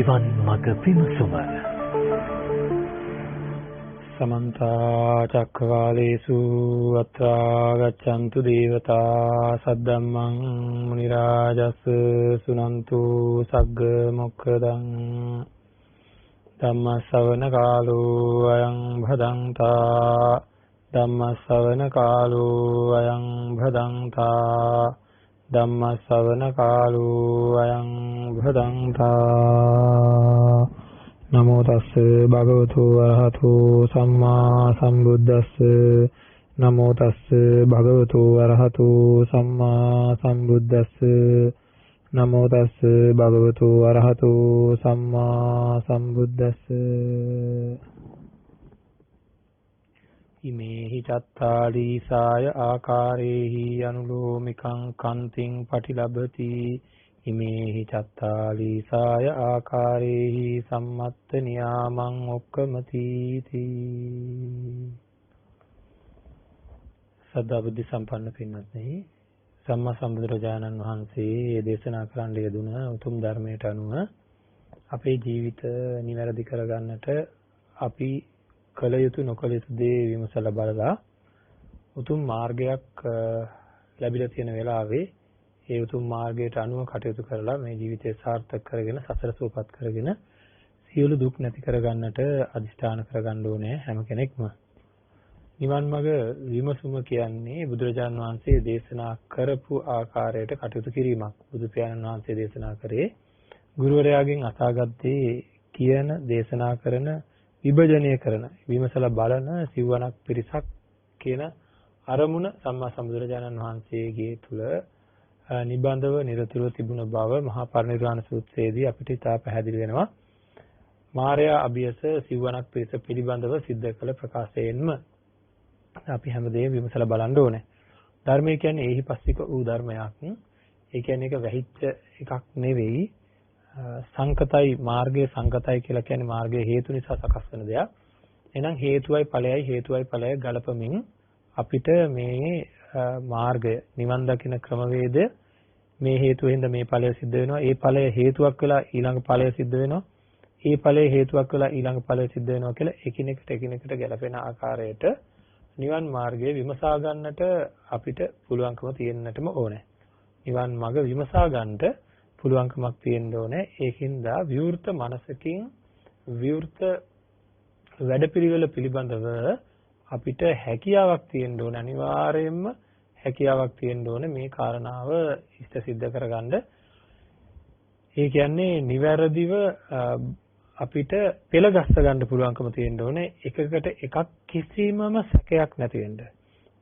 නිවන් මඟ විමසුම සමන්ත චක්කවාලේසු අත්‍රා ගච්ඡන්තු දේවතා සද්දම්මං මුනි රාජස් සුනන්තු සග්ග මොක්ඛදං ධම්ම ශ්‍රවණ කාලෝ අයං භදංතා ධම්ම ශ්‍රවණ කාලෝ අයං භදංතා ධම්ම ශ්‍රවණ කාලෝ අයං භදංතා නමෝ තස්ස භගවතු වරහතු සම්මා සම්බුද්දස්ස නමෝ තස්ස භගවතු වරහතු සම්මා සම්බුද්දස්ස නමෝ තස්ස භගවතු වරහතු සම්මා සම්බුද්දස්ස ඉමේහි චත්තාලීසාය ආකාරේහි අනුලෝමිකං කන්තිං පටිලබති ඉමේහි චත්තාලීසාය ආකාරේහි සම්මත්ත නියාමං ඔක්කමති තී සදා බුද්ධ සම්පන්න පින්වත්නි සම්මා සම්බුදුරජාණන් වහන්සේ දේශනා කරන්න යෙදුන උතුම් ධර්මයට අනුව අපේ ජීවිත නිවැරදි කරගන්නට අපි කල යුතු නොකල යුතු දේ විමසලා බලලා උතුම් මාර්ගයක් ලැබිලා තියෙන වෙලාවේ ඒ උතුම් මාර්ගයට අනුව කටයුතු කරලා මේ ජීවිතය සාර්ථක කරගෙන සසර සූපත් කරගෙන සියලු දුක් නැති කරගන්නට අදිෂ්ඨාන කරගන්න ඕනේ හැම කෙනෙක්ම. නිවන් මඟ විමසුම කියන්නේ බුදුරජාණන් වහන්සේ දේශනා කරපු ආකාරයට කටයුතු කිරීමක්. බුදු පියාණන් වහන්සේ දේශනා කරේ ගුරුවරයාගෙන් අසාගත් දේ කියන දේශනා කරන විභජනය කරන විමසලා බලන සිව්වණක් පිරිසක් කියන අරමුණ සම්මා සම්බුදුරජාණන් වහන්සේගේ තුල නිබඳව නිරතුරුව තිබුණ බව මහා පරිනිර්වාණ සූත්‍රයේදී අපිට ඉතා පැහැදිලි වෙනවා. මාර්යා අභියස සිව්වණක් පිරිස පිළිබඳව සිද්ධ කළ ප්‍රකාශයෙන්ම අපි හැමදේම විමසලා බලන්න ඕනේ. ධර්මය කියන්නේ ඒහිපස්සික වූ ධර්මයක්. ඒ කියන්නේ ඒක වැහිච්ච එකක් නෙවෙයි. සංකතයි මාර්ගයේ සංකතයි කියලා කියන්නේ මාර්ගයේ හේතු නිසා සකස් වෙන දෙයක්. එහෙනම් හේතුවයි ඵලයයි ගලපමින් අපිට මේ මාර්ගය නිවන් දකින ක්‍රමවේදය මේ හේතුවෙන්ද මේ ඵලය සිද්ධ වෙනවා. ඒ ඵලය හේතුවක් වෙලා ඊළඟ ඵලය සිද්ධ වෙනවා. ඒ ඵලය හේතුවක් වෙලා ඊළඟ ඵලය සිද්ධ වෙනවා කියලා එකිනෙකට ගැලපෙන ආකාරයට නිවන් මාර්ගය විමසා ගන්නට අපිට පුළුවන්කම තියෙන්නටම ඕනේ. නිවන් මඟ විමසා ගන්නට පුළුවන්කමක් තියෙන්න ඕනේ. ඒකින්ද විවෘත මනසකින් විවෘත වැඩපිළිවෙල පිළිබඳව අපිට හැකියාවක් තියෙන්න ඕනේ. අනිවාර්යයෙන්ම හැකියාවක් තියෙන්න ඕනේ මේ කාරණාව ඉෂ්ට සිද්ධ කරගන්න. ඒ කියන්නේ නිවැරදිව අපිට පෙළ ගස්ස ගන්න පුළුවන්කම තියෙන්න ඕනේ. එකකට එකක් කිසිමම සැකයක් නැති වෙන්න.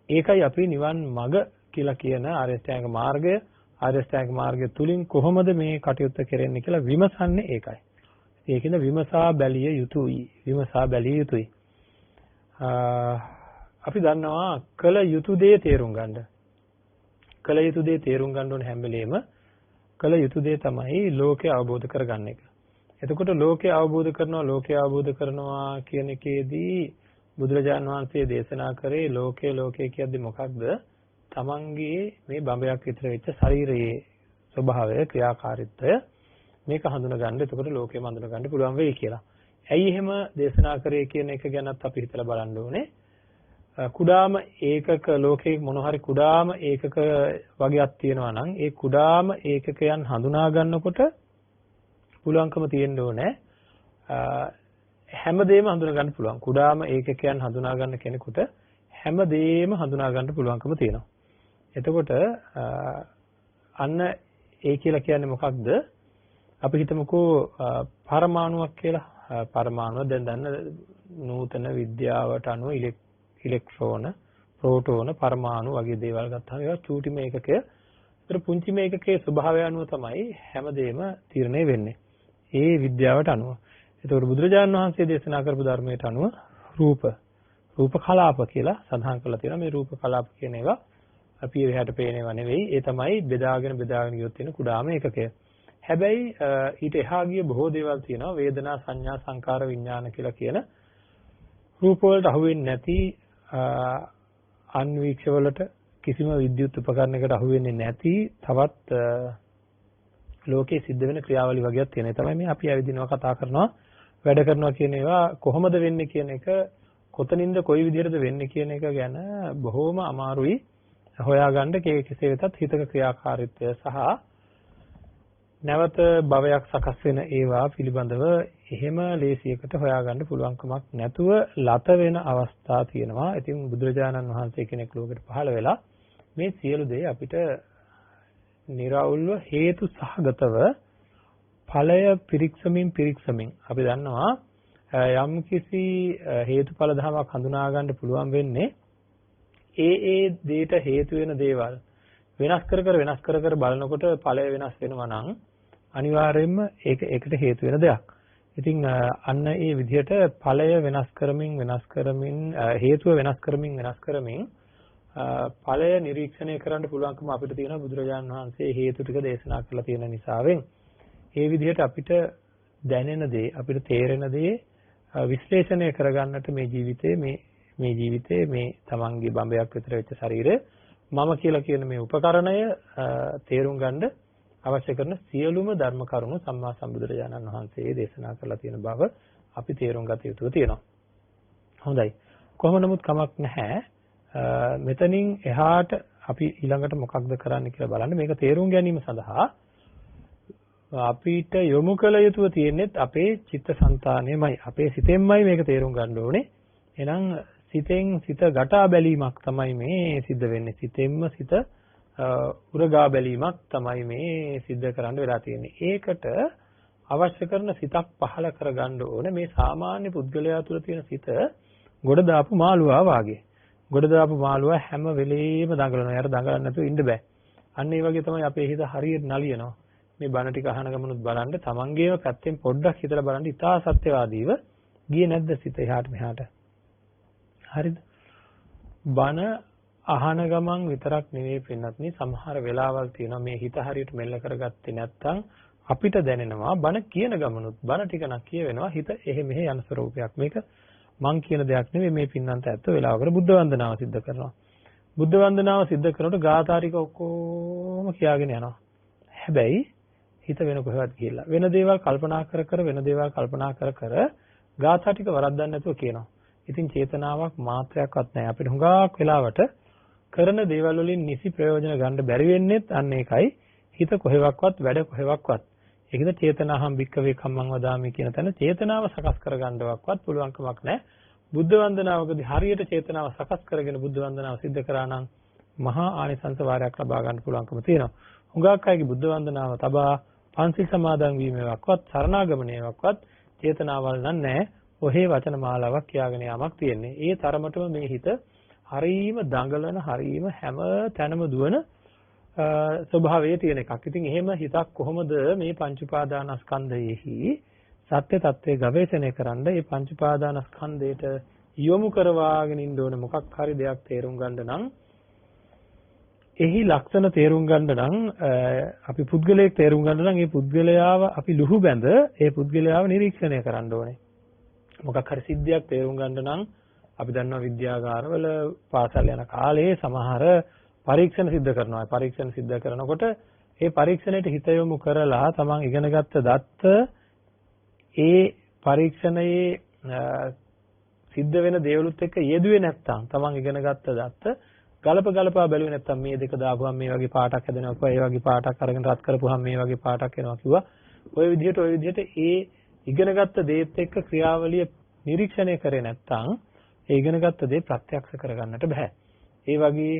ඒකයි අපි නිවන් මඟ කියලා කියන ආර්ය අෂ්ටාංග මාර්ගය ආර්ය අෂ්ටාංග මාර්ගය තුලින් කොහොමද මේ කටයුත්ත කරන්නේ කියලා විමසන්නේ ඒකයි. ඒකින්ද විමසා බැලිය යුතුයි. අපි දන්නවා කල යුතු දේ තේරුම් ගන්න. කල යුතු දේ තේරුම් ගන්න ඕන හැම වෙලේම කල යුතු දේ තමයි ලෝකය අවබෝධ කරගන්න එක. එතකොට ලෝකය අවබෝධ කරනවා කියන එකේදී බුදුරජාණන් වහන්සේ දේශනා කරේ ලෝකය කියද්දි මොකක්ද? තමන්ගේ මේ බඹයක් විතර වෙච්ච ශරීරයේ ස්වභාවය ක්‍රියාකාරීත්වය මේක හඳුනගන්න. එතකොට ලෝකයම හඳුනගන්න පුළුවන් වෙයි කියලා. ඇයි එහෙම දේශනා කරේ කියන එක ගැනත් අපි හිතලා බලන්න ඕනේ. කුඩාම ඒකක ලෝකේ මොන හරි කුඩාම ඒකක වගේක් තියෙනවා නම් ඒ කුඩාම ඒකකයන් හඳුනා ගන්නකොට පුළුවන්කම තියෙන්න ඕනේ හැමදේම හඳුනා ගන්න පුළුවන්. කුඩාම ඒකකයන් හඳුනා ගන්න කෙනෙකුට හැමදේම හඳුනා ගන්න පුළුවන්කම තියෙනවා. එතකොට අන්න ඒ කියලා කියන්නේ මොකක්ද? අපි හිතමුකෝ පරමාණුවක් කියලා. පරමාණුව දැන් දන්න නූතන විද්‍යාවට අනුව ඉලෙක්ට්‍රෝන, ප්‍රෝටෝන, පරමාණු වගේ දේවල් ගත්තාම ඒවා චූටිම ඒකකය. ඒතර පුංචිම ඒකකයේ ස්වභාවය අනුව තමයි හැමදේම තීරණය වෙන්නේ. ඒ විද්‍යාවට අනුව. ඒතකොට බුදුරජාණන් වහන්සේ දේශනා කරපු ධර්මයට අනුව රූප කලාප කියලා සඳහන් කරලා තියෙනවා. මේ රූප කලාප කියන ඒවා අපි එහාට පේනේවා නෙවෙයි. ඒ තමයි බෙදාගෙන ගියොත් තියෙන කුඩාම ඒකකය. හැබැයි ඊට එහා ගිය බොහෝ දේවල් තියෙනවා. වේදනා, සංඥා, සංකාර, විඥාන කියලා කියන රූප වලට අහු වෙන්නේ නැති අන්වීක්ෂ වලට කිසිම විද්‍යුත් උපකරණයකට අහු වෙන්නේ නැති තවත් ලෝකේ සිද්ධ වෙන ක්‍රියාවලිය වගේක් තියෙනවා. ඒ තමයි මේ අපි ඇවිදිනවා, කතා කරනවා, වැඩ කරනවා කියන ඒවා කොහොමද වෙන්නේ කියන එක, කොතනින්ද කොයි විදිහටද වෙන්නේ කියන එක ගැන බොහොම අමාරුයි හොයාගන්න. කෙසේ වෙතත් හිතක ක්‍රියාකාරීත්වය සහ නැවත භවයක් සකස් වෙන ඒවා පිළිබඳව එහෙම ලේසියකට හොයාගන්න පුළුවන්කමක් නැතුව ලත වෙන අවස්ථා තියෙනවා. ඉතින් බුදුරජාණන් වහන්සේ කෙනෙක් ලෝකෙට පහළ වෙලා මේ සියලු දේ අපිට निराවුල්ව හේතු සහගතව ඵලය පිරික්සමින් අපි දන්නවා යම් කිසි හේතුඵල ධමයක් හඳුනා ගන්න පුළුවන් වෙන්නේ ඒ දේට හේතු වෙන දේවල් වෙනස් කර බලනකොට ඵලය වෙනස් වෙනවා නම් අනිවාර්යයෙන්ම ඒකට හේතු වෙන දෙයක්. ඉතින් අන්න ඒ විදිහට ඵලය වෙනස් කරමින් හේතුව වෙනස් කරමින් ඵලය නිරීක්ෂණය කරන්න පුළුවන්කම අපිට තියෙනවා බුදුරජාණන් වහන්සේ හේතු ටික දේශනා කරලා තියෙන නිසාවෙන්. ඒ විදිහට අපිට දැනෙන දේ, අපිට තේරෙන දේ විශ්ලේෂණය කරගන්නට මේ ජීවිතේ මේ තමන්ගේ බඹයක් විතර වෙච්ච ශරීරය මම කියලා කියන මේ උපකරණය තේරුම් ගන්න අවශ්‍ය කරන සියලුම ධර්ම කරුණු සම්මා සම්බුදුරජාණන් වහන්සේ දේශනා කරලා තියෙන බව අපි තේරුම් ගත යුතුව තියෙනවා. හොඳයි. කොහොම නමුත් කමක් නැහැ. මෙතනින් එහාට අපි ඊළඟට මොකක්ද කරන්න කියලා බලන්න. මේක තේරුම් ගැනීම සඳහා අපිට යොමු කළ යුතුව තියෙන්නේ අපේ චිත්තසංතානයමයි. අපේ සිතෙන්මයි මේක තේරුම් ගන්න ඕනේ. එහෙනම් සිතෙන් සිත ගටා බැලීමක් තමයි මේ සිද්ධ වෙන්නේ. සිතෙන්ම සිත උරගා බැලීමක් තමයි මේ සිද්ධ කරන්න වෙලා තියෙන්නේ. ඒකට අවශ්‍ය කරන සිතක් පහළ කරගන්න ඕනේ. මේ සාමාන්‍ය පුද්ගලයා තුළ තියෙන සිත ගොඩ දාපු මාළුවා වාගේ. ගොඩ දාපු මාළුවා හැම වෙලෙම දඟලනවා. යාර දඟලන්න නැතුව ඉන්න බෑ. අන්න ඒ වගේ තමයි අපේ හිත හරියට නලියනවා. මේ බණ ටික අහන ගමනුත් බලන්න තමන්ගේම පැත්තෙන් පොඩ්ඩක් හිතලා බලන්න. ඉතා සත්‍යවාදීව ගියේ නැද්ද සිත එහාට මෙහාට? හරිද? බණ අහන ගමන් විතරක් නෙවෙයි පින්නත්නි, සමහර වෙලාවල් තියෙනවා මේ හිත හරියට මෙල්ල කරගත්තේ නැත්නම් අපිට දැනෙනවා බණ කියන ගමනුත් බණ ටික නම් කියවෙනවා හිත එහෙ මෙහෙ යන ස්වරූපයක්. මේක මං කියන දෙයක් නෙවෙයි. මේ පින්නන්ත ඇත්ත වෙලාවකට බුද්ධ වන්දනාව සිද්ධ කරනවා. බුද්ධ වන්දනාව සිද්ධ කරනකොට ගාථා ටික ඔක්කොම කියාගෙන යනවා. හැබැයි හිත වෙන කොහෙවත් ගිහිල්ලා වෙන දේවල් කල්පනා කර කර ගාථා ටික වරද්දන්න නැතුව කියනවා. ඉතින් චේතනාවක් මාත්‍රයක්වත් නැහැ. අපිට හුඟක් වෙලාවට කරන දේවල් වලින් නිසි ප්‍රයෝජන ගන්න බැරි වෙන්නේත් අන්න ඒකයි. හිත කොහෙවත්වත් වැඩ කොහෙවත්වත්. ඒකද චේතනාහම් භික්කවේ කම්මං වදාමි කියන තැන චේතනාව සකස් කරගන්නවක්වත් පුළුවන් කමක් නැහැ. බුද්ධ වන්දනාවකදී හරියට චේතනාව සකස් කරගෙන බුද්ධ වන්දනාව සිද්ධ කරා නම් මහා ආනිසංස වාරයක් ලබා ගන්න පුළුවන්කම තියෙනවා. හුඟක් අයගේ බුද්ධ වන්දනාව තබා පන්සිල් සමාදන් වීමේවක්වත් සරණාගමනයේවක්වත් චේතනාවල් නැහැ. ඔහේ වචන මාලාවක් කියාගෙන යාමක් තියෙන්නේ. ඒ තරමටම මේ හිත හරීම දඟලන, හරීම හැම තැනම දුවන ස්වභාවයේ තියෙන එකක්. ඉතින් එහෙම හිතක් කොහොමද මේ පංච උපාදානස්කන්ධයේහි සත්‍ය తත්වයේ ගවේෂණය කරන්න මේ පංච උපාදානස්කන්ධයට යොමු කරවාගෙන ඉන්න ඕන මොකක් හරි දෙයක් තේරුම් ගන්න නම් එහි ලක්ෂණ තේරුම් ගන්න නම් අපි පුද්ගලයෙක් තේරුම් ගන්න නම් ඒ පුද්ගලයාව අපි ලුහු බැඳ ඒ පුද්ගලයාව නිරීක්ෂණය කරන්න ඕනේ. මොකක් හරි සිද්ධියක් තේරුම් ගන්න නම් අපි දන්නවා විද්‍යාගාරවල පාසල් යන කාලේ සමහර පරීක්ෂණ සිද්ධ කරනවා. පරීක්ෂණ සිද්ධ කරනකොට ඒ පරීක්ෂණයට හිත යොමු කරලා තමන් ඉගෙනගත්ත දත්ත ඒ පරීක්ෂණයේ සිද්ධ වෙන දේවලුත් එක්ක යෙදුවේ නැත්නම් තමන් ඉගෙනගත්ත දත්ත ගලපා බැලුවේ නැත්නම් මේ දෙක දාපුවම මේ වගේ පාටක් හැදෙනවා කිව්වා. ඒ වගේ පාටක් අරගෙන රත් කරපුවම මේ වගේ පාටක් එනවා කිව්වා. ওই විදිහට ඒ ඉගෙනගත්ත දේත් එක්ක ක්‍රියාවලිය නිරීක්ෂණය කරේ නැත්නම් ඒ ඉගෙනගත්ත දේ ප්‍රත්‍යක්ෂ කරගන්නට බෑ. ඒ වගේ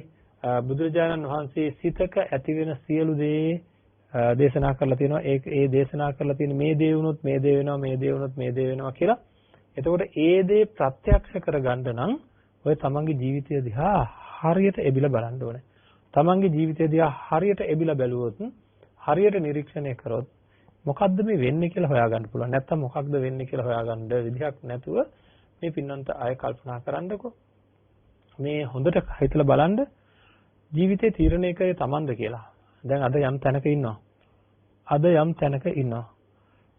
බුදුරජාණන් වහන්සේ සිතක ඇති වෙන සියලු දේ දේශනා කරලා තියෙනවා. ඒ දේශනා කරලා තියෙන මේ දේ වුණොත් මේ දේ වෙනවා, මේ දේ වුණොත් මේ දේ වෙනවා කියලා. එතකොට ඒ දේ ප්‍රත්‍යක්ෂ කරගන්න නම් ඔය තමන්ගේ ජීවිතය දිහා හරියට එබිලා බලන්න ඕනේ. තමන්ගේ ජීවිතය දිහා හරියට එබිලා බැලුවොත්, හරියට නිරීක්ෂණය කරොත් මොකද්ද මේ වෙන්නේ කියලා හොයාගන්න පුළුවන්. නැත්තම් මොකක්ද වෙන්නේ කියලා හොයාගන්න විදිහක් නැතුව මේ පින්නන්ත ආය කල්පනා කරන්නකෝ. මේ හොඳට හිතලා බලන්න ජීවිතේ තීරණය කරේ තමන්ද කියලා. දැන් අද යම් තැනක ඉන්නවා.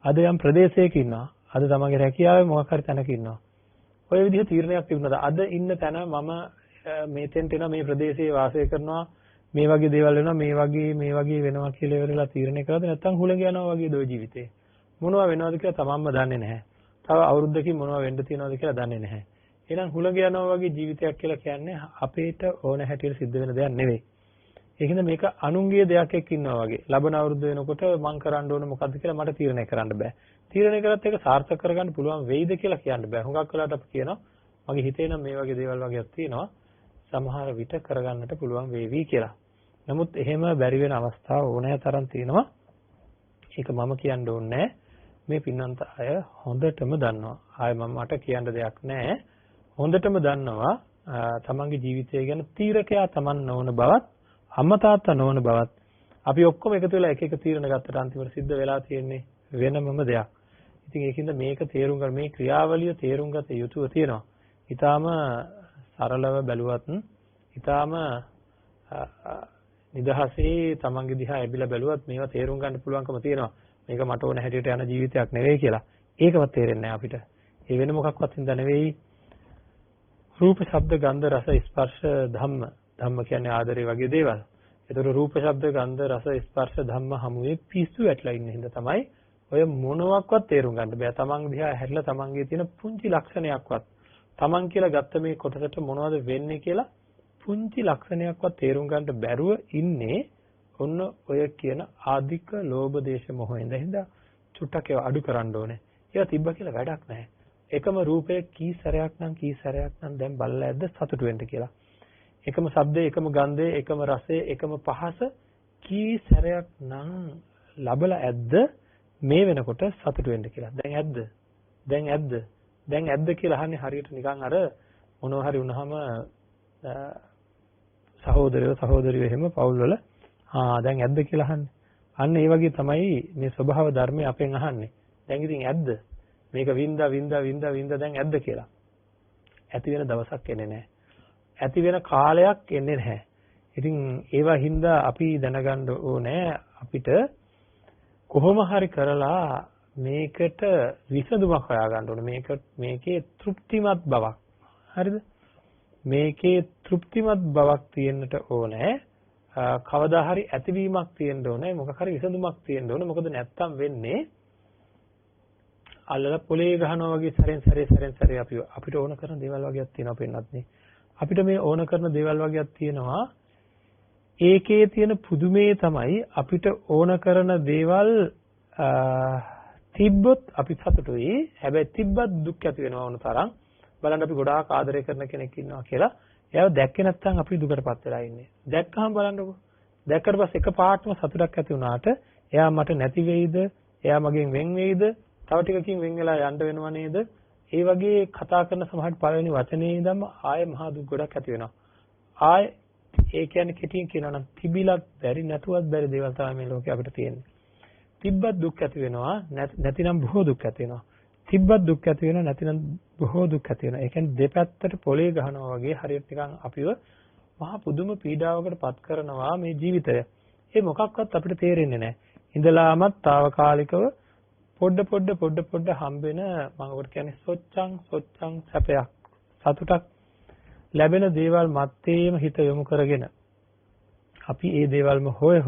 අද යම් ප්‍රදේශයක ඉන්නවා. අද තමන්ගේ රැකියාවේ මොකක් හරි තැනක ඉන්නවා. ඔය විදිහ තීරණයක් තිබුණාද? අද ඉන්න තැන මම මේතෙන්ට එනවා, මේ ප්‍රදේශයේ වාසය කරනවා, මේ වගේ දේවල් වෙනවා මේ වගේ වෙනවා කියලා ඉවරලා තීරණය කරලාද නැත්නම් හුලඟ යනවා වගේද ওই ජීවිතේ මොනවා වෙනවද කියලා තමන්ම දන්නේ නැහැ. තව අවුරුද්දකින් මොනවා වෙන්න තියෙනවද කියලා දන්නේ නැහැ. එහෙනම් හුලඟ යනවා වගේ ජීවිතයක් කියලා කියන්නේ අපේට ඕන හැටියට සිද්ධ වෙන දෙයක් නෙවෙයි. ඒකින්ද මේක අනුන්ගේ දෙයක් එක්ක ඉන්නවා වගේ. ලබන අවුරුද්ද වෙනකොට මං කරන්න ඕන මොකද්ද කියලා මට තීරණය කරන්න බෑ. තීරණය කරත් ඒක සාර්ථක කරගන්න පුළුවන් වෙයිද කියලා කියන්න බෑ. හුඟක් වෙලාවට අපි කියනවා මගේ හිතේ නම් මේ වගේ දේවල් වගේක් තියෙනවා. සමහර විට කරගන්නට පුළුවන් වේවි කියලා. නමුත් එහෙම බැරි වෙන අවස්ථා ඕනෑ තරම් තියෙනවා. ඒක මම කියන්න ඕනේ මේ පින්නන්ත අය හොඳටම දන්නවා. ආයෙ මට කියන්න දෙයක් නැහැ. හොඳටම දන්නවා තමන්ගේ ජීවිතය ගැන තීරකයා තමන් නොවන බවත් අම්මා තාත්තා නොවන බවත් අපි ඔක්කොම එකතු වෙලා එක එක තීරණ ගත්තට අන්තිමට සිද්ධ වෙලා තියෙන්නේ වෙනමම දෙයක්. ඉතින් ඒකින්ද මේක තේරුම් ගන්න මේ ක්‍රියාවලිය තේරුම් ගත යුතුව තියෙනවා. ඊටාම සරලව බැලුවත් ඊටාම නිදහසේ තමන්ගේ දිහා ඇබිලා බැලුවත් මේවා තේරුම් ගන්න පුළුවන්කම තියෙනවා. මේක මට ඕන හැටියට යන ජීවිතයක් නෙවෙයි කියලා. ඒකවත් තේරෙන්නේ නැහැ අපිට. ඒ වෙන මොකක්වත් හින්දා නෙවෙයි. රූප, ශබ්ද, ගන්ධ, රස, ස්පර්ශ, ධම්ම. ධම්ම කියන්නේ ආදරේ වගේ දේවල්. ඒතර රූප, ශබ්ද, ගන්ධ, රස, ස්පර්ශ, ධම්ම හමුවේ පිස්සු වැටලා ඉන්න හින්දා තමයි ඔය මොනවාක්වත් තේරුම් ගන්න බෑ. තමන් දිහා හැරිලා තමන්ගේ තියෙන පුංචි ලක්ෂණයක්වත් තමන් කියලා ගත්ත මේ කොටසට මොනවද වෙන්නේ කියලා පුංචි ලක්ෂණයක්වත් තේරුම් ගන්න බැරුව ඉන්නේ ඔන්න ඔය කියන ආධික ලෝභ දේශ මොහෙන්ද හින්දා චුට්ටක් ඒවා අඩු කරන්න ඕනේ. ඒවා තිබ්බ කියලා වැඩක් නැහැ. එකම රූපය කී සැරයක් නම් දැන් බලලා ඇද්ද සතුටු වෙන්න කියලා. එකම ශබ්දේ, එකම ගන්ධේ, එකම රසේ, එකම පහස කී සැරයක් නම් ලබලා ඇද්ද මේ වෙනකොට සතුටු වෙන්න කියලා. දැන් ඇද්ද කියලා අහන්නේ හරියට නිකන් අර මොනවා හරි වුණාම සහෝදරයෝ එහෙම පවුල් වල දැන් ඇද්ද කියලා අහන්නේ. අන්න ඒ වගේ තමයි මේ ස්වභාව ධර්මය අපෙන් අහන්නේ. දැන් ඉතින් ඇද්ද? මේක වින්දා දැන් ඇද්ද කියලා. ඇති වෙන දවසක් එන්නේ නැහැ. ඇති වෙන කාලයක් එන්නේ නැහැ. ඉතින් ඒවා හින්දා අපි දැනගන්න ඕනේ අපිට කොහොම හරි කරලා මේකට විසඳුමක් හොයාගන්න ඕනේ. මේකේ තෘප්තිමත් බවක්. හරිද? මේකේ තෘප්තිමත් බවක් තියෙන්නට ඕනේ. කවදා හරි ඇතිවීමක් තියෙන්න ඕනේ. මොකක් හරි විසඳුමක් තියෙන්න ඕනේ. මොකද නැත්තම් වෙන්නේ අල්ලලා පොලේ ගහනවා වගේ සැරෙන් සැරේ අපිට ඕන කරන දේවල් වගේක් තියෙනවා පෙන්නත් නේ. අපිට මේ ඕන කරන දේවල් වගේක් තියෙනවා. ඒකේ තියෙන පුදුමේ තමයි අපිට ඕන කරන දේවල් තිබ්බොත් අපි සතුටුයි. හැබැයි තිබ්බත් දුක් ඇති වෙනවා වුණ තරම්. බලන්න අපි ගොඩාක් ආදරය කරන කෙනෙක් ඉන්නවා කියලා. එයාව දැක්කේ නැත්නම් අපි දුකටපත් වෙලා ඉන්නේ. දැක්කහම බලන්නකෝ. දැක්කට පස්සේ එකපාරටම සතුටක් ඇති වුණාට එයා මට නැති වෙයිද? එයා මගෙන් වෙන් වෙයිද? තව ටිකකින් වෙන් වෙලා යන්න වෙනව නේද? ඒ වගේ කතා කරන සමහර පළවෙනි වචනේ ඉඳන්ම ආයෙ මහා දුක් ගොඩක් ඇති වෙනවා. ආයෙ ඒ කියන්නේ කෙටියෙන් කියනවා නම් තිබිලත් බැරි නැතුවත් බැරි දේවල් තමයි මේ ලෝකේ අපිට තියෙන්නේ. තිබ්බත් දුක් ඇති වෙනවා නැතිනම් බොහෝ දුක් ඇති වෙනවා. තිබ්බත් දුක් ඇති වෙනවා නැතිනම් බොහෝ දුක් ඇති වෙනවා. ඒ කියන්නේ දෙපැත්තට පොලේ ගහනවා වගේ හරියට නිකන් අපිව මහා පුදුම පීඩාවකට පත් කරනවා මේ ජීවිතය. ඒ මොකක්වත් අපිට තේරෙන්නේ නැහැ. ඉඳලාමත් తాවකාලිකව පොඩ හම්බෙන මම ඔකට කියන්නේ සොච්චං සැපයක් සතුටක් ලැබෙන දේවල් මැත්තේම හිත යොමු කරගෙන අපි ඒ දේවල්ම හොය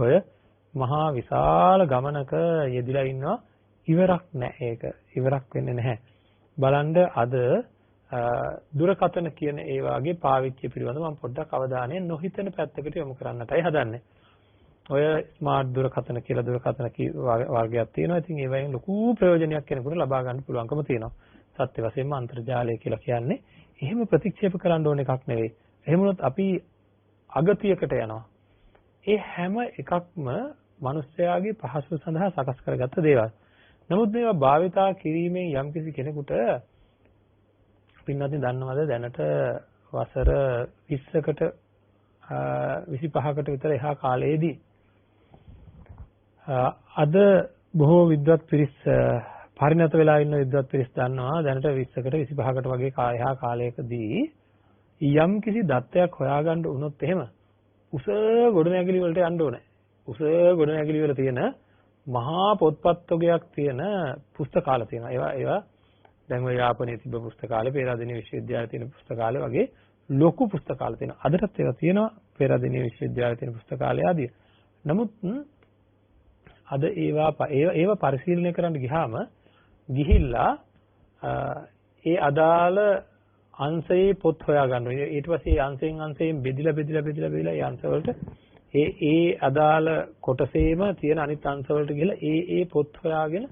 මහා විශාල ගමනක යෙදිලා ඉන්නවා. ඉවරක් නැහැ ඒක. ඉවරක් වෙන්නේ නැහැ. බලන්න අද දුරකථන කියන ඒ වාගේ පාවිච්චිය පිළිබඳව මම පොඩ්ඩක් අවධානය නොහිතන පැත්තකට යොමු කරන්නටයි හදන්නේ. ඔය ස්මාර්ට් දුරකථන කියලා දුරකථන වර්ගයක් තියෙනවා. ඉතින් ඒවයින් ලොකු ප්‍රයෝජනයක් කෙනෙකුට ලබා ගන්න පුළුවන්කම තියෙනවා. සත්‍ය වශයෙන්ම අන්තර්ජාලය කියලා කියන්නේ එහෙම ප්‍රතික්ෂේප කරන්න ඕන එකක් නෙවෙයි. එහෙම වුණොත් අපි අගතියකට යනවා. ඒ හැම එකක්ම මිනිස්යාගේ පහසුව සඳහා සකස් කරගත්ත දේවල්. නමුත් මේවා භාවිතා කිරීමෙන් යම්කිසි කෙනෙකුට පින්වත්නි දන්නවද දැනට වසර 20කට 25කට විතර එහා කාලයේදී අද බොහෝ විද්වත් පිරිස් පරිණත වෙලා ඉන්න විද්වත් පිරිස් දන්නවා දැනට 20කට 25කට වගේ එහා කාලයකදී යම්කිසි දත්තයක් හොයාගන්න වුණොත් එහෙම උස ගොඩනැගිලි වලට යන්න ඕනේ. උස ගොඩනැගිලි වල තියෙන මහා පොත්පත් තොගයක් තියෙන පුස්තකාල තියෙනවා. ඒවා දැන් ඔය යාපනයේ තිබ්බ පුස්තකාලේ, පේරාදෙණිය විශ්වවිද්‍යාලයේ තියෙන පුස්තකාලේ වගේ ලොකු පුස්තකාල තියෙනවා. අදටත් ඒවා තියෙනවා. පෙරදිනේ විශ්වවිද්‍යාලයේ තියෙන පුස්තකාලය ආදී. නමුත් අද ඒවා පරිශීලනය කරන්න ගිහිල්ලා ඒ අදාළ අංශයේ පොත් හොයා ගන්නවා. ඊට පස්සේ අංශයෙන් බෙදිලා ඒ අංශවලට ඒ අදාළ කොටසේම තියෙන අනිත් අංශවලට ගිහලා ඒ පොත් හොයාගෙන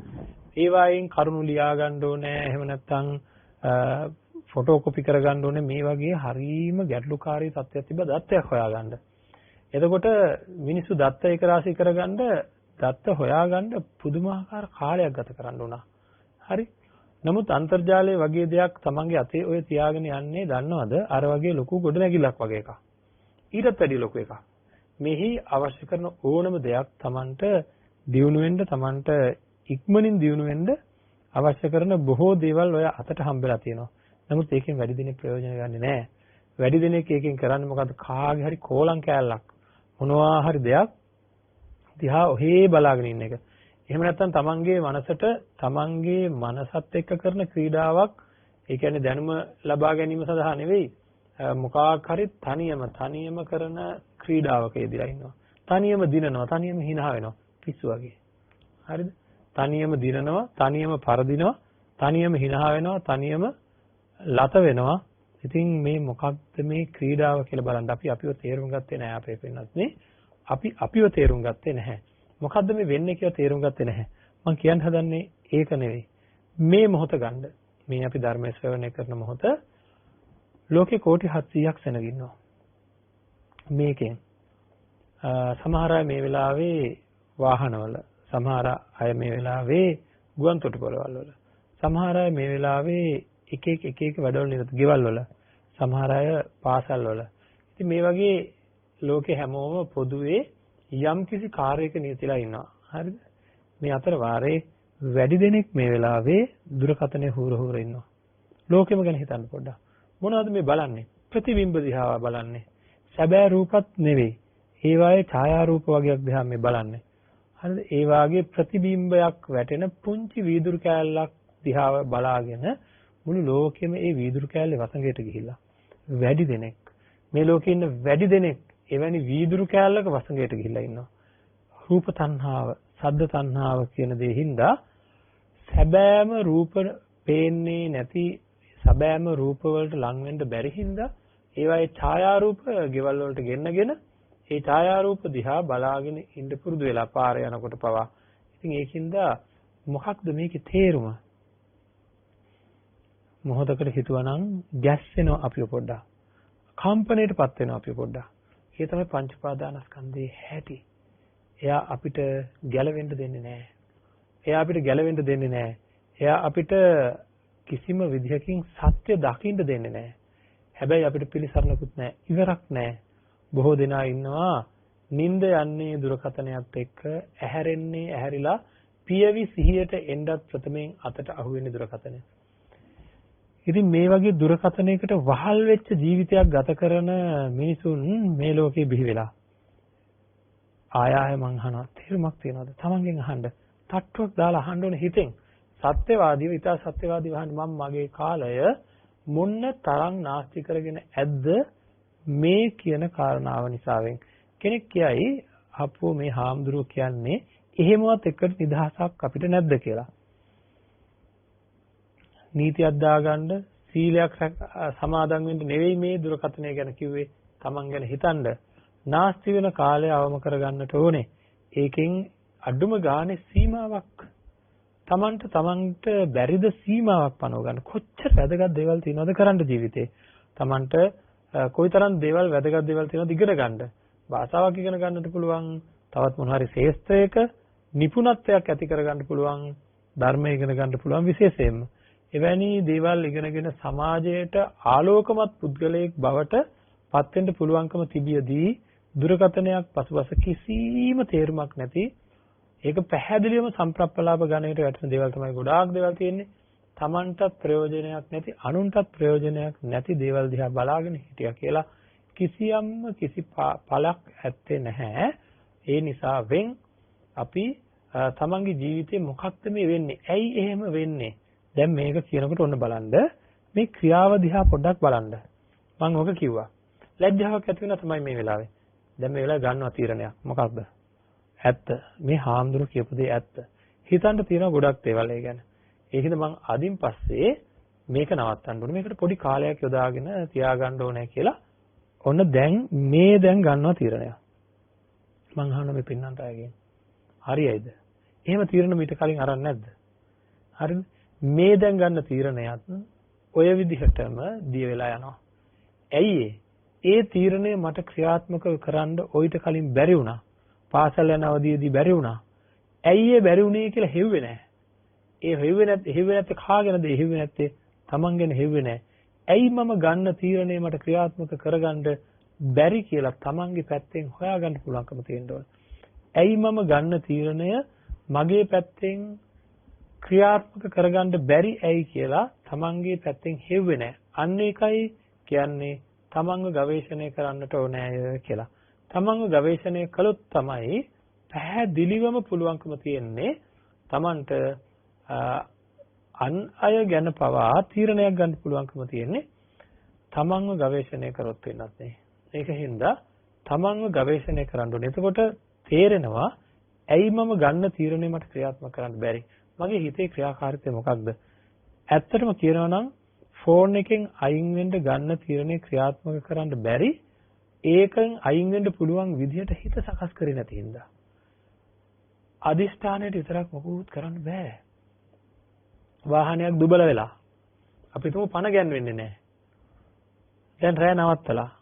ඒවායින් කරුණු ලියා ගන්න ඕනේ. එහෙම නැත්නම් ෆොටෝකොපි කර ගන්න ඕනේ. මේ වගේ හරීම ගැටලුකාරී තත්ත්වයක් තිබ්බ දත්තයක් හොයාගන්න. එතකොට මිනිස්සු දත්ත එක රාශී කරගන්න දත්ත හොයාගන්න පුදුමාකාර කාලයක් ගත කරන්න උනා. හරි. නමුත් අන්තර්ජාලය වගේ දෙයක් තමන්ගේ අතේ ඔය තියාගෙන යන්නේ දන්නවද? අර වගේ ලොකු ගොඩනැගිල්ලක් වගේ එකක්. ඊටත් වැඩි ලොකු එකක්. මෙහි අවශ්‍ය කරන ඕනම දෙයක් තමන්ට දියුණු වෙන්න, තමන්ට ඉක්මනින් දියුණු වෙන්න අවශ්‍ය කරන බොහෝ දේවල් ඔය අතට හම්බෙලා තියෙනවා. නමුත් ඒකෙන් වැඩි දිනෙක ප්‍රයෝජන ගන්නේ නැහැ. වැඩි දිනෙක ඒකෙන් කරන්නේ මොකද්ද? කාගේ හරි කෝලම් කෑල්ලක් මොනවා හරි දෙයක් දිහා ඔහේ බලාගෙන ඉන්න එක. එහෙම නැත්නම් තමන්ගේ මනසත් එක්ක කරන ක්‍රීඩාවක්, ඒ කියන්නේ දැනුම ලබා ගැනීම සඳහා නෙවෙයි, මොකක් හරි තනියම කරන ක්‍රීඩාවක යෙදලා ඉන්නවා. තනියම දිනනවා, තනියම hina වෙනවා, පිස්සු වගේ. හරිද? තනියම දිනනවා, තනියම පරදිනවා, තනියම hina වෙනවා, තනියම ලත වෙනවා. ඉතින් මේ මොකක්ද මේ ක්‍රීඩාව කියලා බලන්න අපිව තේරුම් ගත්තේ නැහැ අපේ පින්නත් නේ. අපිව තේරුම් ගත්තේ නැහැ. මොකද්ද මේ වෙන්නේ කියලා තේරුම් ගත්තේ නැහැ. මම කියන්න හදන්නේ ඒක නෙවෙයි. මේ මොහොත ගන්න. මේ අපි ධර්මයේ ශ්‍රවණය කරන මොහොත ලෝකේ කෝටි 700ක් සෙනගින්නවා. මේකෙන් සමහර අය මේ වෙලාවේ වාහනවල, සමහර අය මේ වෙලාවේ ගුවන් තොටුපළවල් වල, සමහර අය මේ වෙලාවේ එක එක වැඩවල නිරත ගෙවල් වල, සමහර අය පාසල් වල. ඉතින් මේ වගේ ලෝකේ හැමෝම පොදුවේ යම් කිසි කාර්යයක නියතිලා ඉන්නවා. හරිද? මේ අතර වාරේ වැඩි දෙනෙක් මේ වෙලාවේ දුරකථනයේ හුර ඉන්නවා. ලෝකෙම ගැන හිතන්න පොඩ්ඩක්. මොනවද මේ බලන්නේ? ප්‍රතිබිම්බ දිහා බලන්නේ. සැබෑ රූපත් නෙවෙයි. ඒ වායේ ඡායා රූප වගේක් දිහා මේ බලන්නේ. හරිද? ඒ වාගේ ප්‍රතිබිම්බයක් වැටෙන පුංචි වීදුරු කෑල්ලක් දිහා බලාගෙන මුළු ලෝකෙම ඒ වීදුරු කෑල්ලේ වසඟයට ගිහිල්ලා වැඩි දෙනෙක් මේ ලෝකේ ඉන්න වැඩි දෙනෙක් එවැනි වීදුරු කෑල්ලක වසඟයට ගිහිල්ලා ඉන්නවා. රූප තණ්හාව, ශබ්ද තණ්හාව කියන දේ හින්දා සැබෑම රූප පේන්නේ නැති, සැබෑම රූප වලට ලං වෙන්න බැරි හින්දා ඒවායේ ඡායා රූප ගෙවල් වලට ගෙන්නගෙන ඒ ඡායා රූප දිහා බලාගෙන ඉන්න පුරුදු වෙලා පාරේ යනකොට පවා. ඉතින් ඒකින්ද මොකක්ද මේකේ තේරුම? මොහොතකට හිතුවනම් ගැස්සෙනවා අපිව පොඩ්ඩක්. කම්පණයටපත් වෙනවා අපිව පොඩ්ඩක්. ඒ තමයි පංච පාදානස්කන්ධයේ හැටි. එයා අපිට ගැලවෙන්න දෙන්නේ නැහැ. එයා අපිට කිසිම විදිහකින් සත්‍ය දකින්න දෙන්නේ නැහැ. හැබැයි අපිට පිළිසරණකුත් නැහැ. ඉවරක් නැහැ. බොහෝ දෙනා ඉන්නවා නිින්ද යන්නේ දුරකථනයත් එක්ක, ඇහැරිලා පියවි සිහියට එන්නත් ප්‍රථමයෙන් අතට අහුවෙන්නේ දුරකථනය. ඉතින් මේ වගේ දුරකථනයකට වහල් වෙච්ච ජීවිතයක් ගත කරන මිනිසුන් මේ ලෝකේ බිහි වෙලා ආය මං අහනවා තේරුමක් තියනවද? තමන්ගෙන් අහන්න. තට්ටුවක් දාලා අහන්න ඕනේ හිතෙන්. සත්‍යවාදීව, ඊට සත්‍යවාදීව අහන්න මම මගේ කාලය මොන්න තරම් නාස්ති කරගෙන ඇද්ද මේ කියන කාරණාව නිසාවෙන්. කෙනෙක් කියයි අපෝ මේ හාමුදුරුවෝ කියන්නේ එහෙමවත් එකට නිදහසක් අපිට නැද්ද කියලා. නීතියක් දාගන්න, සීලයක් සමාදන් වෙන්න නෙවෙයි මේ දුරකථනය ගැන කිව්වේ. Taman ගැන හිතන්න. නාස්ති වෙන කාලය අවම කරගන්නට ඕනේ. ඒකෙන් අඩුම ගානේ සීමාවක් තමන්ට බැරිද සීමාවක් පනව ගන්න. කොච්චර වැදගත් දේවල් තියෙනවද කරන්න ජීවිතේ. තමන්ට කොයිතරම් වැදගත් දේවල් තියෙනවද ඉගෙන ගන්න. භාෂාවක් ඉගෙන ගන්නට පුළුවන්. තවත් මොන හරි ශාස්ත්‍රයක නිපුණත්වයක් ඇති කරගන්න පුළුවන්. ධර්මය ඉගෙන ගන්න පුළුවන් විශේෂයෙන්ම. එවැනි දේවල් ඉගෙනගෙන සමාජයට ආලෝකමත් පුද්ගලයෙක් බවට පත් වෙන්න පුළුවන්කම තිබියදී දුරකථනයක් පසුපස කිසිම තේරුමක් නැති, ඒක පැහැදිලිවම සම්ප්‍රප්පලාප ගණයට වැටෙන දේවල් තමයි ගොඩාක් දේවල් තියෙන්නේ. Tamanටත් ප්‍රයෝජනයක් නැති, අනුන්ටත් ප්‍රයෝජනයක් නැති දේවල් දිහා බලාගෙන හිටියා කියලා කිසි පළක් ඇත්තේ නැහැ. ඒ නිසා අපි තමන්ගේ ජීවිතේ මොකක්ද මේ වෙන්නේ? ඇයි එහෙම වෙන්නේ? දැන් මේක කියනකොට ඔන්න බලන්න මේ ක්‍රියාව දිහා පොඩ්ඩක් බලන්න. මම ඔක කිව්වා. ලැජ්ජාවක් ඇති වෙනවා තමයි මේ වෙලාවේ. දැන් මේ වෙලාවේ ගන්නවා තීරණයක්. මොකක්ද? ඇත්ත. මේ හාමුදුරු කියපු දේ ඇත්ත. හිතන්න තියෙනවා ගොඩක් දේවල් ඒ ගැන. ඒකද මම අදින් පස්සේ මේක නවත්තන්න ඕනේ. මේකට පොඩි කාලයක් යොදාගෙන තියාගන්න ඕනේ කියලා ඔන්න දැන් ගන්නවා තීරණයක්. මං අහනවා මේ පින්නන්ට අයගෙන්. හරියයිද? එහෙම තීරණ මීට කලින් අරන් නැද්ද? හරිද? මේ දැන් ගන්න තීරණයත් ඔය විදිහටම දිය වෙලා යනවා. ඇයි ඒ තීරණය මට ක්‍රියාත්මක කරන්න ඔయిత කලින් බැරි වුණා. පාසල් යන අවධියේදී බැරි වුණා. ඇයි ඒ බැරි වුණේ කියලා හෙව්වේ නැහැ. ඒ හෙව්වේ නැත්තේ කාගෙනද හෙව්වේ නැත්තේ? Taman ගැන හෙව්වේ නැහැ. ඇයි මම ගන්න තීරණය මට ක්‍රියාත්මක කරගන්න බැරි කියලා Tamanගේ පැත්තෙන් හොයාගන්න පුළුවන්කම තියෙන්න ඕන. ඇයි මම ගන්න තීරණය මගේ පැත්තෙන් ක්‍රියාත්මක කරගන්න බැරි ඇයි කියලා Tamanගේ පැත්තෙන් හෙව්වේ නැහැ. අන්න ඒකයි කියන්නේ තමන්ව ගවේෂණය කරන්නට ඕනෑය කියලා. තමන්ව ගවේෂණය කළොත් තමයි පැහැදිලිවම පුළුවන්කම තියෙන්නේ තමන්ට අන් අය ගැන පවා තීරණයක් ගන්න පුළුවන්කම තියෙන්නේ තමන්ව ගවේෂණය කරොත් වෙනත් නේ. ඒකින්ද තමන්ව ගවේෂණය කරන්න ඕනේ. එතකොට තේරෙනවා ඇයි මම ගන්න තීරණය මට ක්‍රියාත්මක කරන්න බැරි? මගේ හිතේ ක්‍රියාකාරීත්වය මොකක්ද? ඇත්තටම කියනවා නම් ෆෝන් එකෙන් අයින් වෙන්න ගන්න තීරණය ක්‍රියාත්මක කරන්න බැරි ඒකෙන් අයින් වෙන්න පුළුවන් විදිහට හිත සකස් කරේ නැති හින්දා අදිෂ්ඨානයට විතරක් මොකුත් කරන්න බෑ. වාහනයක් දුබල වෙලා අපි තුමු පණ ගැන්වෙන්නේ නැහැ. දැන් රෑ නවත්තලා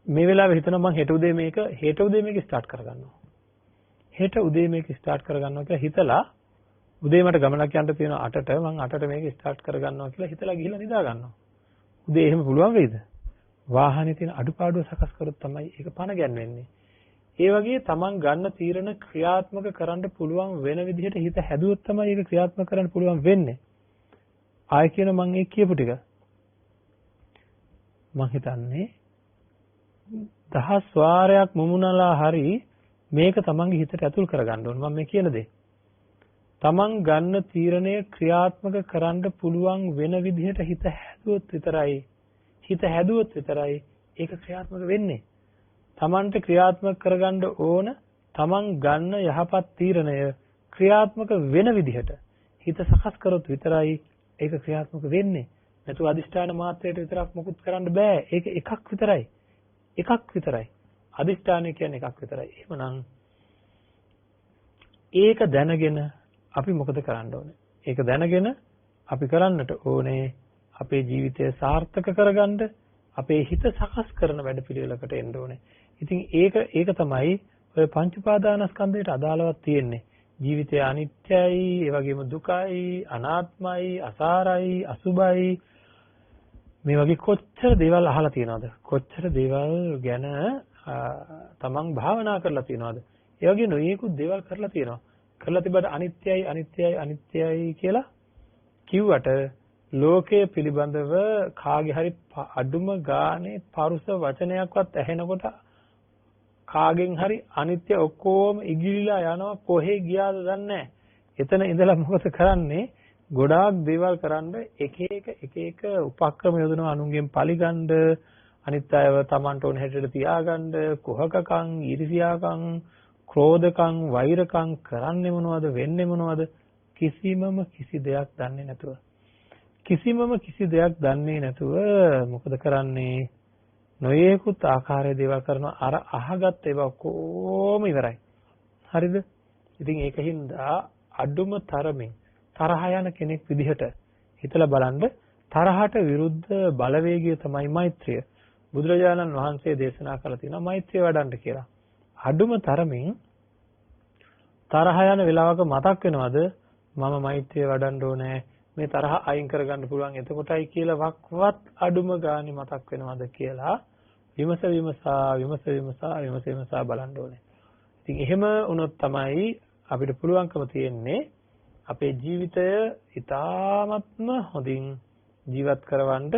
මේ වෙලාවේ හිතනවා මං හෙට උදේ මේක ස්ටාර්ට් කරගන්නවා. හෙට උදේ මේක ස්ටාර්ට් කරගන්නවා කියලා හිතලා උදේ මට ගමනක් යන්න තියෙනවා 8ට මම 8ට මේක ස්ටාර්ට් කරගන්නවා කියලා හිතලා ගිහිල්ලා නිදා ගන්නවා. උදේ එහෙම පුළුවන් වෙයිද? වාහනේ තියෙන අඩුපාඩු සකස් කරොත් තමයි ඒක පණ ගැන්වෙන්නේ. ඒ වගේ තමන් ගන්න තීරණ ක්‍රියාත්මක කරන්න පුළුවන් වෙන විදිහට හිත හැදුවොත් තමයි ඒක ක්‍රියාත්මක කරන්න පුළුවන් වෙන්නේ. ආයෙ කියන මම ඒ කියපු ටික මම හිතන්නේ දහස් වාරයක් මුමුණලා හරි මේක තමන්ගේ හිතට ඇතුල් කරගන්න ඕන. මම මේ කියන දේ තමන් ගන්න තීරණය ක්‍රියාත්මක කරන්න පුළුවන් වෙන විදිහට හිත හැදුවොත් විතරයි ඒක ක්‍රියාත්මක වෙන්නේ. තමන්ට ක්‍රියාත්මක කරගන්න ඕන තමන් ගන්න යහපත් තීරණය ක්‍රියාත්මක වෙන විදිහට හිත සකස් කරොත් විතරයි ඒක ක්‍රියාත්මක වෙන්නේ. නැතු අදිෂ්ඨාන මාත්‍රයට විතරක් මොකුත් කරන්න බෑ. ඒක එකක් විතරයි. අදිෂ්ඨානය කියන්නේ එකක් විතරයි. එහෙමනම් ඒක දැනගෙන අපි මොකද කරන්න ඕනේ? ඒක දැනගෙන අපි කරන්නට ඕනේ අපේ ජීවිතය සාර්ථක කරගන්න අපේ හිත සකස් කරන වැඩපිළිවෙලකට එන්න ඕනේ. ඉතින් ඒක තමයි ඔය පංච උපාදානස්කන්ධයට අදාළව තියෙන්නේ. ජීවිතය අනිත්‍යයි, ඒ වගේම දුකයි, අනාත්මයි, අසාරයි, අසුභයි. මේ වගේ කොච්චර දේවල් අහලා තියෙනවද? කොච්චර දේවල් ගැන තමන් භාවනා කරලා තියෙනවද? ඒ වගේ නොයෙකුත් දේවල් කරලා තියෙනවා. කරලා තිබ්බට අනිත්‍යයි කියලා කිව්වට ලෝකය පිළිබඳව කාගේ හරි අඩුම ගානේ පරුස වචනයක්වත් ඇහෙනකොට කාගෙන් හරි අනිත්‍ය ඔක්කොම ඉගිලිලා යනවා. කොහෙ ගියාද දන්නේ නැහැ. එතන ඉඳලා මොකද කරන්නේ? ගොඩාක් දේවල් කරන්න එක එක උපක්‍රම යොදනවා. අනුන්ගෙන් පරිගන්න, අනිත් අයව Tamanට ඕන හැටියට තියාගන්න, කුහකකම්, ඊර්ෂ්‍යාකම්, ක්‍රෝධකම්, වෛරකම් කරන්නේ මොනවද, වෙන්නේ මොනවද? කිසි දෙයක් දන්නේ නැතුව මොකද කරන්නේ? නොයේකුත් ආකාරයේ දේවල් කරනවා. අර අහගත් ඒවා කොහොම ඉවරයි. හරිද? ඉතින් ඒකින්ද අඩුම තරමින් තරහ යන කෙනෙක් විදිහට හිතලා බලන්න. තරහට විරුද්ධ බලවේගය තමයි මෛත්‍රිය. බුදුරජාණන් වහන්සේ දේශනා කළා තියෙනවා මෛත්‍රිය වඩන්න කියලා. අඩුම තරමින් තරහ යන වෙලාවක මතක් වෙනවද මම මෛත්‍රිය වඩන්න ඕනේ, මේ තරහ අයින් කරගන්න පුළුවන් එතකොටයි කියලා වක්වත් අඩුම ගානේ මතක් වෙනවද කියලා විමසා බලන්න ඕනේ. ඉතින් එහෙම වුණොත් තමයි අපිට පුළුවන්කම තියෙන්නේ අපේ ජීවිතය ඉතාමත්ම හොඳින් ජීවත් කරවන්න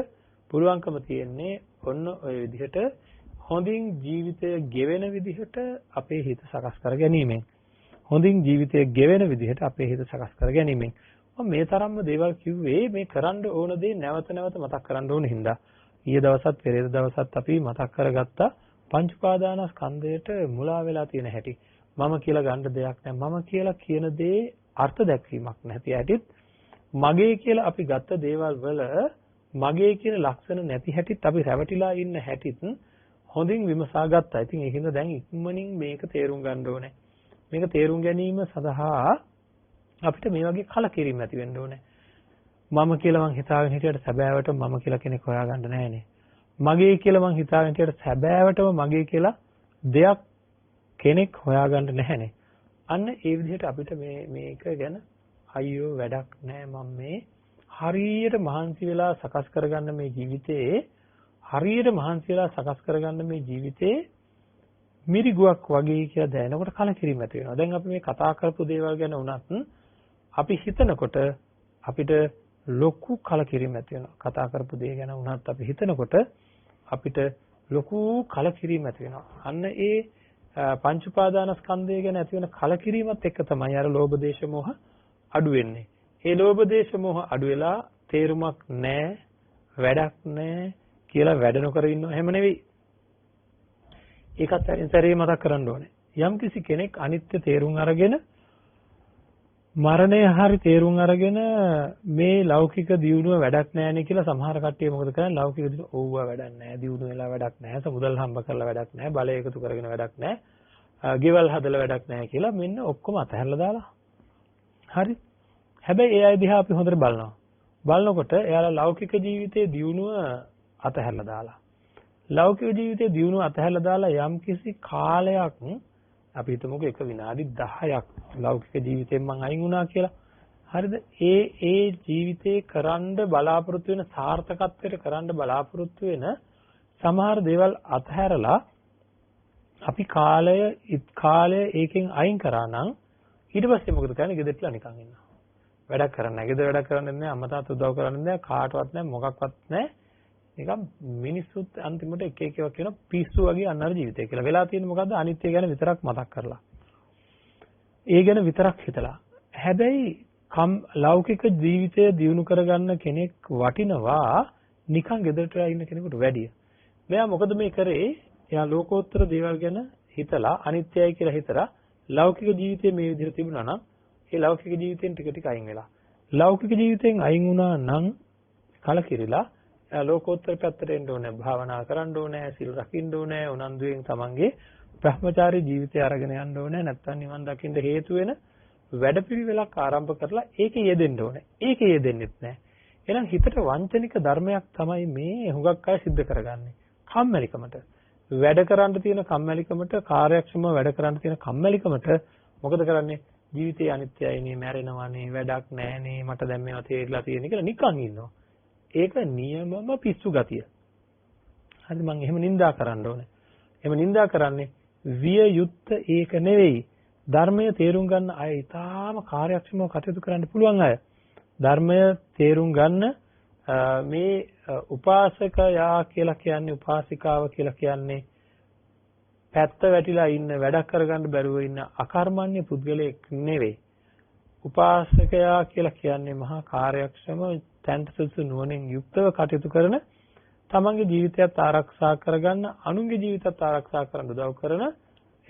පුළුවන්කම තියෙන්නේ ඔන්න ඔය විදිහට හොඳින් ජීවිතය ගෙවෙන විදිහට අපේ හිත සකස් කර ගැනීමෙන්. මම මේ තරම්ම දේවල් කිව්වේ මේ කරන්න ඕන දේ නැවත නැවත මතක් කරන්න ඕන හින්දා. ඊයේ දවසත් පෙරේද දවසත් අපි මතක් කරගත්තා පංච උපාදානස්කන්ධයට මුලා වෙලා තියෙන හැටි. මම කියලා ගන්න දෙයක් නැහැ. මම කියලා කියන දේ අර්ථ දැක්වීමක් නැති හැටිත් මගේ කියලා අපි ගත්ත දේවල් වල මගේ කියන ලක්ෂණ නැති හැටිත් අපි රැවටිලා ඉන්න හැටිත් හොඳින් විමසා ගත්තා. ඉතින් ඒකින්ද දැන් ඉක්මනින් මේක තේරුම් ගන්න ඕනේ. මේක තේරුම් ගැනීම සඳහා අපිට මේ වගේ කලකිරීම ඇති වෙන්න ඕනේ. මම කියලා මං හිතාගෙන හිටියට සැබෑවටම මම කියලා කෙනෙක් හොයාගන්න නැහැනේ. මගේ කියලා මං හිතාගෙන හිටියට සැබෑවටම මගේ කියලා දෙයක් කෙනෙක් හොයාගන්න නැහැනේ. අන්න ඒ විදිහට අපිට මේක ගැන අයියෝ වැඩක් නැහැ. මම මේ හරියට මහන්සි වෙලා සකස් කරගන්න මේ ජීවිතේ හරියට මහන්සි වෙලා සකස් කරගන්න මේ ජීවිතේ මිරිගුවක් වගේ කියලා දැනනකොට කලකිරීම ඇති වෙනවා. දැන් අපි මේ කතා කරපු දේවල් ගැන උනත් අපි හිතනකොට අපිට ලොකු කලකිරීම ඇති වෙනවා. කතා කරපු දේ ගැන උනත් අපි හිතනකොට අපිට ලොකු කලකිරීම ඇති වෙනවා. අන්න ඒ පංච උපාදානස්කන්ධය ගැන ඇති වෙන කලකිරීමත් එක්ක තමයි අර ලෝභ දේශ මොහ අඩු වෙන්නේ. ඒ ලෝභ දේශ මොහ අඩු වෙලා තේරුමක් නැහැ, වැඩක් නැහැ කියලා වැඩ නොකර ඉන්නව එහෙම නෙවෙයි. ඒකත් සැරේ මතක් කරන්න ඕනේ. යම් කිසි කෙනෙක් අනිත්‍ය තේරුම් අරගෙන මරණය හරි තේරුම් අරගෙන මේ ලෞකික දියුණුව වැඩක් නැහැනේ කියලා සමහර කට්ටිය මොකද කරන්නේ? ලෞකික දියුණුව ඕව වැඩක් නැහැ, දියුණුව වෙලා වැඩක් නැහැ, සමුදල් හම්බ කරලා වැඩක් නැහැ, බලය එකතු කරගෙන වැඩක් නැහැ, ගෙවල් හදලා වැඩක් නැහැ කියලා මෙන්න ඔක්කොම අතහැරලා දාලා. හරි. හැබැයි ඒ අය දිහා අපි හොඳට බලනවා. බලනකොට එයාලා ලෞකික ජීවිතයේ දියුණුව අතහැරලා දාලා. ලෞකික ජීවිතයේ දියුණුව අතහැරලා දාලා යම්කිසි කාලයක් අපි හිතමුකෝ එක විනාඩි 10ක් ලෞකික ජීවිතයෙන් මං අයින් වුණා කියලා. හරිද? ඒ ජීවිතේ කරන්න බලාපොරොත්තු වෙන සාර්ථකත්වයට කරන්න බලාපොරොත්තු වෙන සමහර දේවල් අතහැරලා අපි කාලය ඒකෙන් අයින් කරා නම් ඊට පස්සේ මොකද කරන්නේ? ගෙදරටලා නිකන් ඉන්නවා. වැඩක් කරන්නේ නැහැ. ගෙදර වැඩක් කරන්නේ නැහැ. අම්මා තාත්තා උදව් කරන්නේ නැහැ. කාටවත් නැහැ. මොකක්වත් නැහැ. නිකන් මිනිස්සුත් අන්තිමට එක එක ඒවා කියන පිස්සු වගේ අන්නර ජීවිතය කියලා. වෙලා තියෙන්නේ මොකද්ද? අනිත්‍ය ගැන විතරක් මතක් කරලා. ඒ ගැන විතරක් හිතලා. හැබැයි ලෞකික ජීවිතය දියුණු කරගන්න කෙනෙක් වටිනවා නිකන් ගෙදරට ඉන්න කෙනෙකුට වැඩිය. මෙයා මොකද මේ කරේ? එයා ලෝකෝත්තර දේවල් ගැන හිතලා අනිත්‍යයි කියලා හිතලා ලෞකික ජීවිතයේ මේ විදිහට තිබුණා නම් ඒ ලෞකික ජීවිතෙන් ටික ටික අයින් වෙලා. ලෞකික ජීවිතෙන් අයින් වුණා නම් කලකිරිලා ලෝකෝත්තර පැත්තට එන්න ඕනේ, භාවනා කරන්න ඕනේ, සිල් රකින්න ඕනේ, උනන්දුවෙන් තමන්ගේ බ්‍රහ්මචාරී ජීවිතය අරගෙන යන්න ඕනේ. නැත්තම් නිවන් දකින්න හේතු වෙන වැඩපිළිවෙලක් ආරම්භ කරලා ඒකේ යෙදෙන්න ඕනේ. ඒකේ යෙදෙන්නෙත් නැහැ. එහෙනම් හිතට වංචනික ධර්මයක් තමයි මේ හුඟක් අය සිද්ධ කරගන්නේ. කම්මැලිකමට. වැඩ කරන්න තියෙන කම්මැලිකමට, කාර්යක්ෂමව වැඩ කරන්න තියෙන කම්මැලිකමට මොකද කරන්නේ? ජීවිතේ අනිත්‍යයිනේ, මැරෙනවානේ, වැඩක් නැහැනේ, මට දැන් මේවා තේරිලා තියෙන කියලා නිකන් ඉන්නවා. ඒක නියමම පිස්සු ගතිය. හරි, මම එහෙම නිඳා කරන්න ඕනේ. එහෙම නිඳා කරන්නේ විය යුත්ත ඒක නෙවෙයි. ධර්මය තේරුම් ගන්න අය ඊටාම කාර්යක්ෂමව කටයුතු කරන්න පුළුවන් අය. ධර්මය තේරුම් ගන්න මේ උපාසකයා කියලා කියන්නේ, උපාසිකාව කියලා කියන්නේ පැත්ත වැටිලා ඉන්න, වැඩක් කරගන්න බැරුව ඉන්න අකර්මණ්‍ය පුද්ගලයෙක් නෙවෙයි. උපාසකයා කියලා කියන්නේ මහා කාර්යක්ෂම තැන්ට සුසු නුවණින් යුක්තව කටයුතු කරන, තමන්ගේ ජීවිතයත් ආරක්ෂා කරගන්න, අනුන්ගේ ජීවිතත් ආරක්ෂා කරන්න උදව් කරන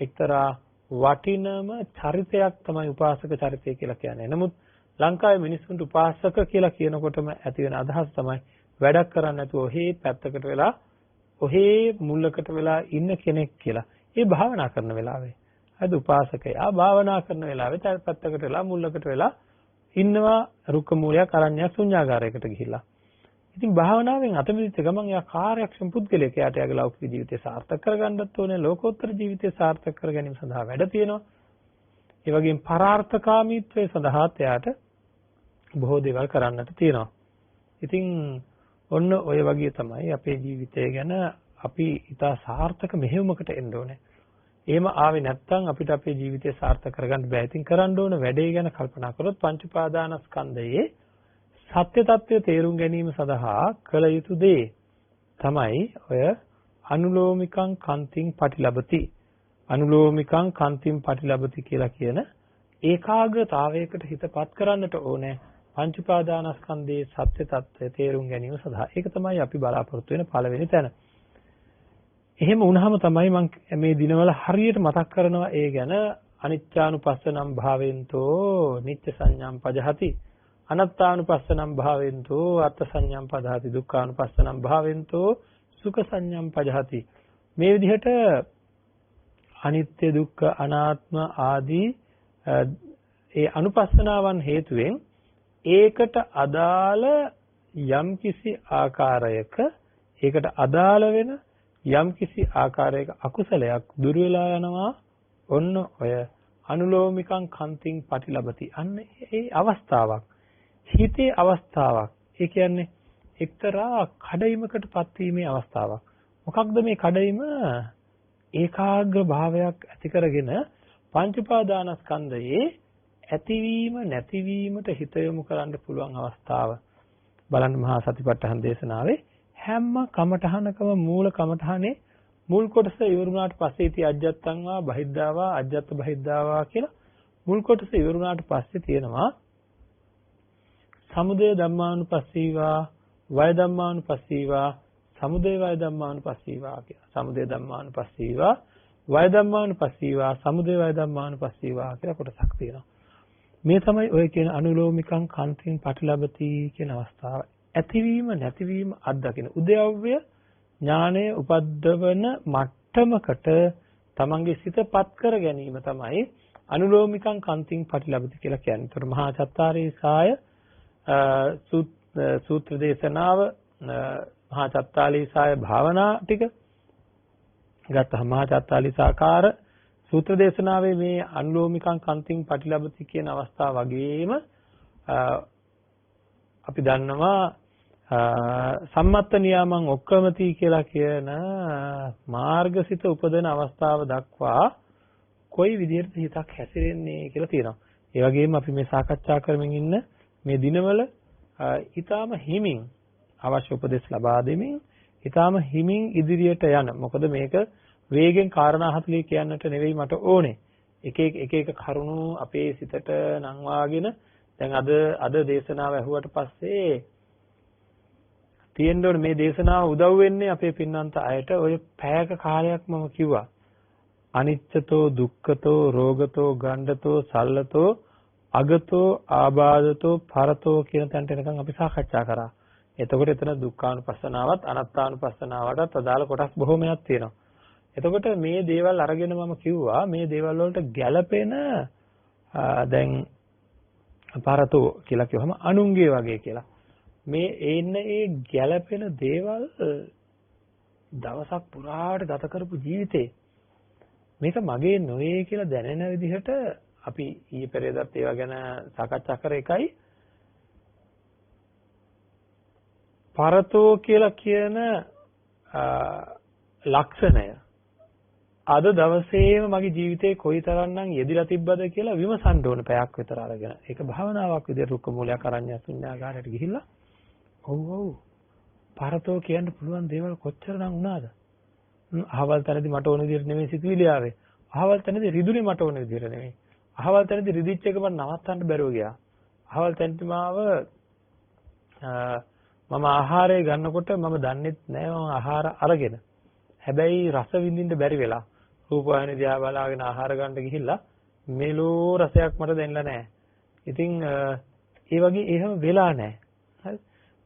එක්තරා වටිනම චරිතයක් තමයි උපාසක චරිතය කියලා කියන්නේ. නමුත් ලංකාවේ මිනිස්සුන්ට උපාසක කියලා කියනකොටම ඇති වෙන අදහස තමයි වැඩක් කරන්නේ නැතුව ඔහේ පැත්තකට වෙලා, ඔහේ මුල්ලකට වෙලා ඉන්න කෙනෙක් කියලා. ඒ භාවනා කරන වෙලාවේ. හරිද? උපාසකයා භාවනා කරන වෙලාවේ පැත්තකට වෙලා, මුල්ලකට වෙලා ඉන්නවා, රුක්ක මූලයක්, අරණ්‍යයක්, ශුන්‍යාගාරයකට ගිහිල්ලා. ඉතින් භාවනාවෙන් අත මිදිච්ච ගමන් එයා කාර්යක්ෂම පුද්ගලයෙක්. එයාට යාගේ ලෞකික ජීවිතය සාර්ථක කරගන්නත් ඕනේ, ලෝකෝත්තර ජීවිතය සාර්ථක කර ගැනීම සඳහා වැඩ තියෙනවා. ඒ වගේම පරාර්ථකාමීත්වයේ සඳහාත් එයාට බොහෝ දේවල් කරන්නට තියෙනවා. ඉතින් ඔන්න ඔය වගේ තමයි අපේ ජීවිතය ගැන අපි ඉතා සාර්ථක මෙහෙයුමකට එන්න ඕනේ. එහෙම ආවේ නැත්නම් අපිට අපේ ජීවිතය සාර්ථක කරගන්න බෑ. ඉතින් කරන්න ඕන වැඩේ ගැන කල්පනා කරොත් පංච උපාදානස්කන්ධයේ සත්‍ය తත්වය තේරුම් ගැනීම සඳහා කළ යුතු දේ තමයි ඔය අනුලෝමිකං කන්තිං පටිලබති. අනුලෝමිකං කන්තිං පටිලබති කියලා කියන ඒකාග්‍රතාවයකට හිතපත් කරන්නට ඕනේ. පංච උපාදානස්කන්ධයේ සත්‍ය తත්වය තේරුම් ගැනීම සඳහා. ඒක තමයි අපි බලාපොරොත්තු වෙන පළවෙනි තැන. එහෙම වුණාම තමයි මම මේ දිනවල හරියට මතක් කරනවා ඒ ගැන අනිච්චානුපස්සනම් භාවෙන්තෝ නිච්ච සංඥාම් පජහති අනත්තානුපස්සනම් භාවෙන්තෝ අත්ථ සංඥාම් පජහති දුක්ඛානුපස්සනම් භාවෙන්තෝ සුඛ සංඥාම් පජහති. මේ විදිහට අනිත්‍ය දුක්ඛ අනාත්ම ආදී ඒ අනුපස්සනාවන් හේතුවෙන් ඒකට අදාළ යම්කිසි ආකාරයක ඒකට අදාළ වෙන යම්කිසි ආකාරයක අකුසලයක් දුර වෙලා යනවා. ඔන්න ඔය අනුලෝමිකං කන්තිං පටිලබති. අන්න ඒ අවස්ථාවක් හිතේ අවස්ථාවක්. ඒ කියන්නේ එක්තරා කඩයිමකටපත් වීමේ අවස්ථාවක්. මොකක්ද මේ කඩයිම? ඒකාග්‍ර භාවයක් ඇති කරගෙන පංච උපාදානස්කන්ධයේ ඇතිවීම නැතිවීමට හිත යොමු කරන්න පුළුවන් අවස්ථාව. බලන්න මහා සතිපට්ඨාන දේශනාවේ හැම කමඨහනකම මූල කමඨහනේ මුල් කොටස ඉවරුණාට පස්සේ ඉති අජ්ජත්තංවා බහිද්ධාවා අජ්ජත් බහිද්ධාවා කියලා මුල් කොටස ඉවරුණාට පස්සේ තියෙනවා සමුදය ධම්මානුපස්සීවා වය ධම්මානුපස්සීවා සමුදය වය ධම්මානුපස්සීවා කියලා. සමුදය ධම්මානුපස්සීවා වය ධම්මානුපස්සීවා සමුදය වය ධම්මානුපස්සීවා කියලා කොටසක් තියෙනවා. මේ තමයි ඔය කියන අනුලෝමිකං කන්තිං පටිලබති කියන අවස්ථාව. ඇතිවීම නැතිවීම අත්දකින උද්‍යව්‍ය ඥානය උපද්දවන මට්ටමකට තමන්ගේ සිතපත් කර ගැනීම තමයි අනුලෝමිකං කන්තිං පටිලබති කියලා කියන්නේ. ඒතර මහා චත්තාරීසාය සූත්‍ර දේශනාව මහා චත්තාරීසාය භාවනා ටික ගත්තා. මහා චත්තාරීසාකාර සූත්‍ර දේශනාවේ මේ අනුලෝමිකං කන්තිං පටිලබති කියන අවස්ථාව වගේම අපි දන්නවා සම්මත්ත නියාමං ඔක්කමති කියලා කියන මාර්ගසිත උපදන අවස්ථාව දක්වා කොයි විදිහට හිතක් හැසිරෙන්නේ කියලා තියෙනවා. ඒ වගේම අපි මේ සාකච්ඡා කරමින් ඉන්න මේ දිනවල ඊටාම හිමින් අවශ්‍ය උපදෙස් ලබා දෙමින් ඊටාම හිමින් ඉදිරියට යන. මොකද මේක වේගෙන් කාරණා 40 කියන්නට නෙවෙයි මට ඕනේ. එක එක කරුණු අපේ සිතට නංවාගෙන දැන් අද දේශනාව ඇහුවට පස්සේ තියෙන්න ඕනේ මේ දේශනාව උදව් වෙන්නේ අපේ පින්නන්ත අයට. ඔය පැයක කාලයක් මම කිව්වා අනිච්චතෝ දුක්ඛතෝ රෝගතෝ ගණ්ඩතෝ සල්ලතෝ අගතෝ ආබාධතෝ පරතෝ කියන තැනට එනකන් අපි සාකච්ඡා කරා. එතකොට එතන දුක්ඛානුපස්සනාවත් අනාත්මානුපස්සනාවටත් අදාළ කොටස් බොහෝමයක් තියෙනවා. එතකොට මේ දේවල් අරගෙන මම කිව්වා මේ දේවල් වලට ගැළපෙන දැන් පරතෝ කියලා කිව්වම අනුන්ගේ වගේ කියලා. මේ ඒ ගැළපෙන දේවල් දවසක් පුරාට ගත කරපු ජීවිතේ මේක මගේ නොවේ කියලා දැනෙන විදිහට අපි ඊයේ පෙරේදත් ඒවා ගැන සාකච්ඡා කර එකයි පරතෝ කියලා කියන ලක්ෂණය අද දවසේම මගේ ජීවිතේ කොයිතරම්නම් යෙදිලා තිබ්බද කියලා විමසන්න ඕන පැයක් විතර අරගෙන. ඒක භාවනාවක් විදිහට රුක්ක මූලයක් අරඤ්ඤ ශුන්‍යාගාරයට ගිහිල්ලා ඔව් පරතෝ කියන්න පුළුවන් දේවල් කොච්චරනම් වුණාද? අහවල් තැනදී මට ඕන විදිහට නෙමෙයි සිතුවිලි ආවේ. අහවල් තැනදී රිදුනේ මට ඕන විදිහට නෙමෙයි. අහවල් තැනදී රිදිච්ච එක මම නවත්තන්න බැරුව ගියා. අහවල් තැනදී මම ආහාරය ගන්නකොට මම දන්නෙත් නෑ මම ආහාර අරගෙන. හැබැයි රස විඳින්න බැරි වෙලා රූපවාහිනිය දිහා බලාගෙන ආහාර ගන්න ගිහිල්ලා මෙලෝ රසයක් මට දැනෙලා නෑ. ඉතින් ඒ වගේ එහෙම වෙලා නෑ. හරි.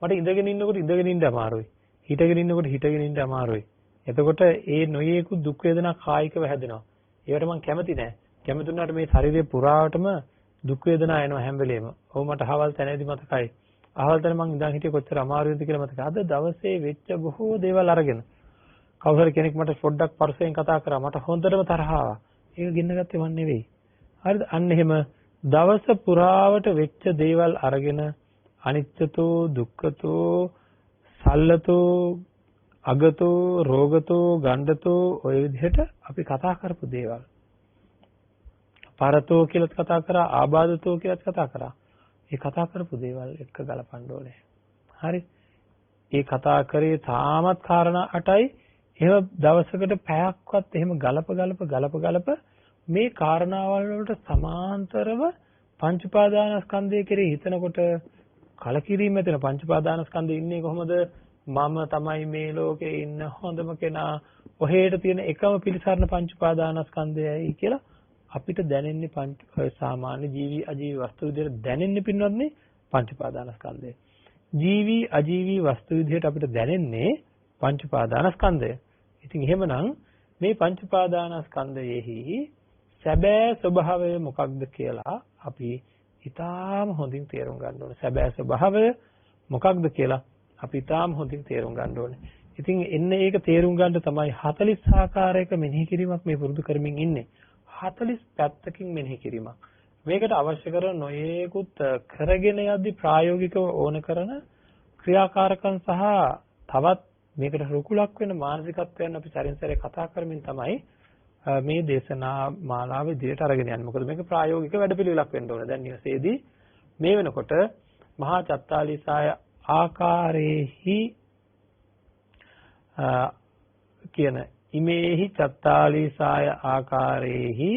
මට ඉඳගෙන ඉන්නකොට ඉඳගෙන ඉන්න අමාරුයි. හිටගෙන ඉන්නකොට හිටගෙන ඉන්න අමාරුයි. එතකොට ඒ නොයේකු දුක් වේදනා කායිකව හැදෙනවා. ඒවට මම කැමති නෑ. කැමති වුණාට මේ ශරීරය පුරාවටම දුක් වේදනා එනවා හැම වෙලේම. ඔව් මට අහවල් තැනදී මතකයි. අහවල් තැන මං ඉඳන් හිටියේ කොච්චර අමාරුද කියලා මතකයි. අද දවසේ වෙච්ච බොහෝ දේවල් අරගෙන කවුරු හරි කෙනෙක් මට පොඩ්ඩක් පරසයෙන් කතා කරා. මට හොඳටම තරහ ආවා. ඒක ගෙන්න ගත්තේ මන් නෙවෙයි. හරිද? අන්න එහෙම දවස පුරාවට වෙච්ච දේවල් අරගෙන අනිත්‍යතෝ දුක්ඛතෝ සල්ලතෝ අගතෝ රෝගතෝ ගණ්ඩතෝ ඔය විදිහට අපි කතා කරපු දේවල් පරතෝ කියලාත් කතා කරා ආබාධතෝ කියලාත් කතා කරා. ඒ කතා කරපු දේවල් එක්ක ගලපන්න ඕනේ. හරි? ඒ කතා කරේ තාමත් කාරණා 8යි. එහෙම දවසකට පැයක්වත් එහෙම ගලප මේ කාරණාවල් වලට සමාන්තරව පංච උපාදානස්කන්ධය කෙරෙහි හිතනකොට කලකිරීම ඇතින පංච උපාදානස්කන්ධේ ඉන්නේ කොහොමද? මම තමයි මේ ලෝකේ ඉන්න හොඳම කෙනා. ඔහෙට තියෙන එකම පිළිසරණ පංච උපාදානස්කන්ධයයි කියලා අපිට දැනෙන්නේ සාමාන්‍ය ජීවි අජීවි වස්තු විදිහට දැනෙන්නේ පින්වත්නි පංච උපාදානස්කන්ධය. ජීවි අජීවි වස්තු විදිහට අපිට දැනෙන්නේ පංච උපාදානස්කන්ධය. ඉතින් එහෙමනම් මේ පංච උපාදානස්කන්ධයෙහි සැබෑ ස්වභාවය මොකක්ද කියලා අපි ඊටාම හොඳින් තේරුම් ගන්න ඕනේ. සැබෑ ස්වභාවය මොකක්ද කියලා අපි ඊටාම හොඳින් තේරුම් ගන්න ඕනේ. ඉතින් එන්නේ ඒක තේරුම් ගන්න තමයි 40 ආකාරයක මෙනෙහි කිරීමක් මේ පුරුදු කරමින් ඉන්නේ. 40 පැත්තකින් මෙනෙහි කිරීමක්. මේකට අවශ්‍ය කරන නොයේකුත් කරගෙන යද්දි ප්‍රායෝගිකව ඕන කරන ක්‍රියාකාරකම් සහ තවත් මේකට රුකුලක් වෙන මානසිකත්වයන් අපි සැරින් සැරේ කතා කරමින් තමයි මේ දේශනා මාලාව ඉදිරියට අරගෙන යන්නේ. මොකද මේක ප්‍රායෝගික වැඩපිළිවෙලක් වෙන්න ඕන. දැන් නිවසේදී මේ වෙනකොට මහා චත්තාලීසාය ආකාරේහි කියන ඉමේහි චත්තාලීසාය ආකාරේහි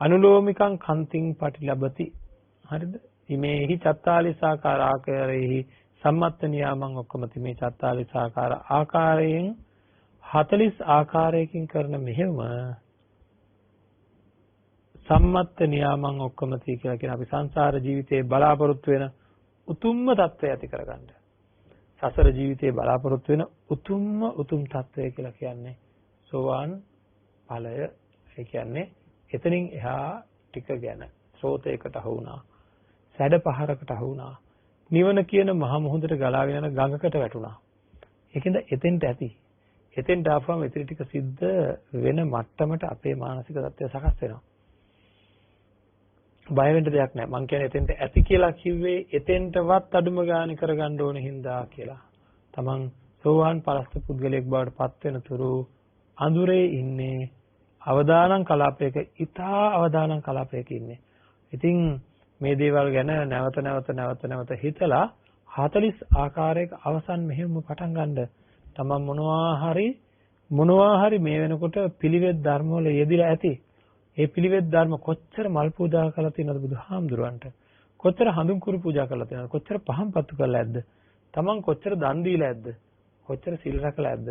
අනුලෝමිකං කන්තිං පටිලබති. හරිද? ඉමේහි චත්තාලීසාකාර ආකාරේහි සම්මත්ත නියාමං ඔක්කොමති. මේ චත්තාලීසාකාර ආකාරයෙන් 40 ආකාරයකින් කරන මෙහෙම සම්මත්ත නියාමං ඔක්කොමති කියලා කියන අපි සංසාර ජීවිතේ බලාපොරොත්තු වෙන උතුම්ම தත්වය ඇති කරගන්න. සසර ජීවිතේ බලාපොරොත්තු වෙන උතුම් தත්වය කියලා කියන්නේ සෝවාන් ඵලය. ඒ කියන්නේ එතනින් එහා ටික ගැන ස්රෝතයකට අහු වුණා. සැඩ පහරකට අහු වුණා. නිවන කියන මහ මුහුදට ගලාගෙන යන ගඟකට වැටුණා. ඒකෙන්ද එතෙන්ට ඇති. එතෙන්ට ආපුවම ඉතින් ටික සිද්ධ වෙන මට්ටමට අපේ මානසික තත්ත්වය සකස් වෙනවා. බය වෙන්න දෙයක් නැහැ. මං කියන්නේ එතෙන්ට ඇති කියලා කිව්වේ එතෙන්ටවත් අඩුම ගානේ කරගන්න ඕන හින්දා කියලා. තමන් සෝවාන් පරස්ත පුද්ගලයෙක් බවට පත් වෙන තුරු අඳුරේ ඉන්නේ අවදානම් කලාපයක, ඊටා අවදානම් කලාපයක ඉන්නේ. ඉතින් මේ දේවල් ගැන නැවත හිතලා 40 ආකාරයක අවසන් මෙහෙම පටන් ගන්න. තමන් මොනවා හරි මේ වෙනකොට පිළිවෙත් ධර්ම වල යෙදිලා ඇති. ඒ පිළිවෙත් ධර්ම කොච්චර මල් පූජා කරලා තියෙනවද බුදුහාමුදුරන්ට? කොච්චර හඳුන් කුරු පූජා කරලා තියෙනවද? කොච්චර පහන් පත්තු කරලා ඇද්ද? තමන් කොච්චර දන් දීලා ඇද්ද? කොච්චර සිල් රැකලා ඇද්ද?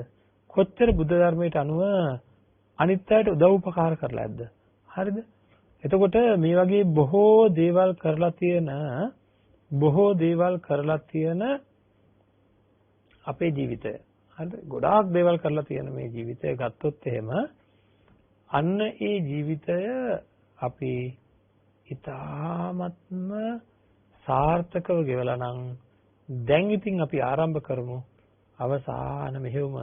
කොච්චර බුද්ධ ධර්මයට අනුව අනිත් අයට උදව් උපකාර කරලා ඇද්ද? හරිද? එතකොට මේ වගේ බොහෝ දේවල් කරලා තියෙන අපේ ජීවිතය. හරිද? ගොඩාක් දේවල් කරලා තියෙන මේ ජීවිතය ගත්තොත් එහෙම අන්න ඒ ජීවිතය අපි ඊ타ත්ම සාර්ථකව ගෙවලා නම් දැන් ඉතින් අපි ආරම්භ කරමු අවසාන මෙහෙයුම.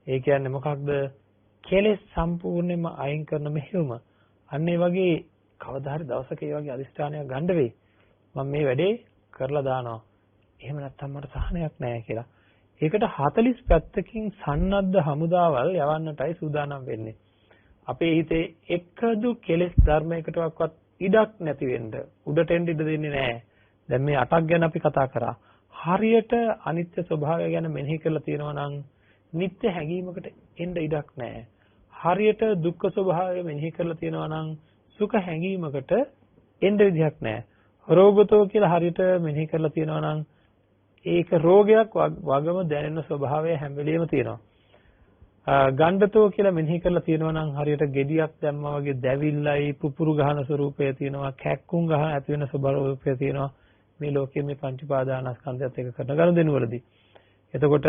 ඒ කියන්නේ මොකක්ද? කෙලෙස් සම්පූර්ණයෙන්ම අයින් කරන මෙහෙයුම. අන්න ඒ වගේ කවදා හරි දවසක ඒ වගේ අදිෂ්ඨානයක් ගන්න වෙයි. මම මේ වැඩේ කරලා දානවා. එහෙම නැත්නම් මට සහනයක් නැහැ කියලා. ඒකට 40 පැත්තකින් සන්නද්ධ හමුදාවල් යවන්නටයි සූදානම් වෙන්නේ. අපේ හිතේ එකදු කෙලෙස් ධර්මයකටවත් ඉඩක් නැති වෙන්න උඩට එන්න ඉඩ දෙන්නේ නැහැ. දැන් මේ 8ක් ගැන අපි කතා කරා. හරියට අනිත්‍ය ස්වභාවය ගැන මෙනෙහි කරලා තියෙනවා නම් නිත්‍ය හැඟීමකට එන්න ඉඩක් නැහැ. හරියට දුක්ඛ ස්වභාවය මෙනෙහි කරලා තියෙනවා නම් සුඛ හැඟීමකට එන්න විදිහක් නැහැ. රෝගතෝ කියලා හරියට මෙනෙහි කරලා තියෙනවා නම් ඒක රෝගයක් වගම දැනෙන ස්වභාවය හැම වෙලෙම තියෙනවා. ගණ්ඩතෝ කියලා මෙනෙහි කරලා තියෙනවා නම් හරියට gediyak දැම්මා වගේ දැවිල්ලයි පුපුරු ගහන ස්වරූපය තියෙනවා, කැක්කුම් ගහ ඇති වෙන ස්වභාවය තියෙනවා. මේ ලෝකයේ මේ පංච උපාදානස්කන්ධයත් එක්ක කරන ගනුදෙනුවලදී. එතකොට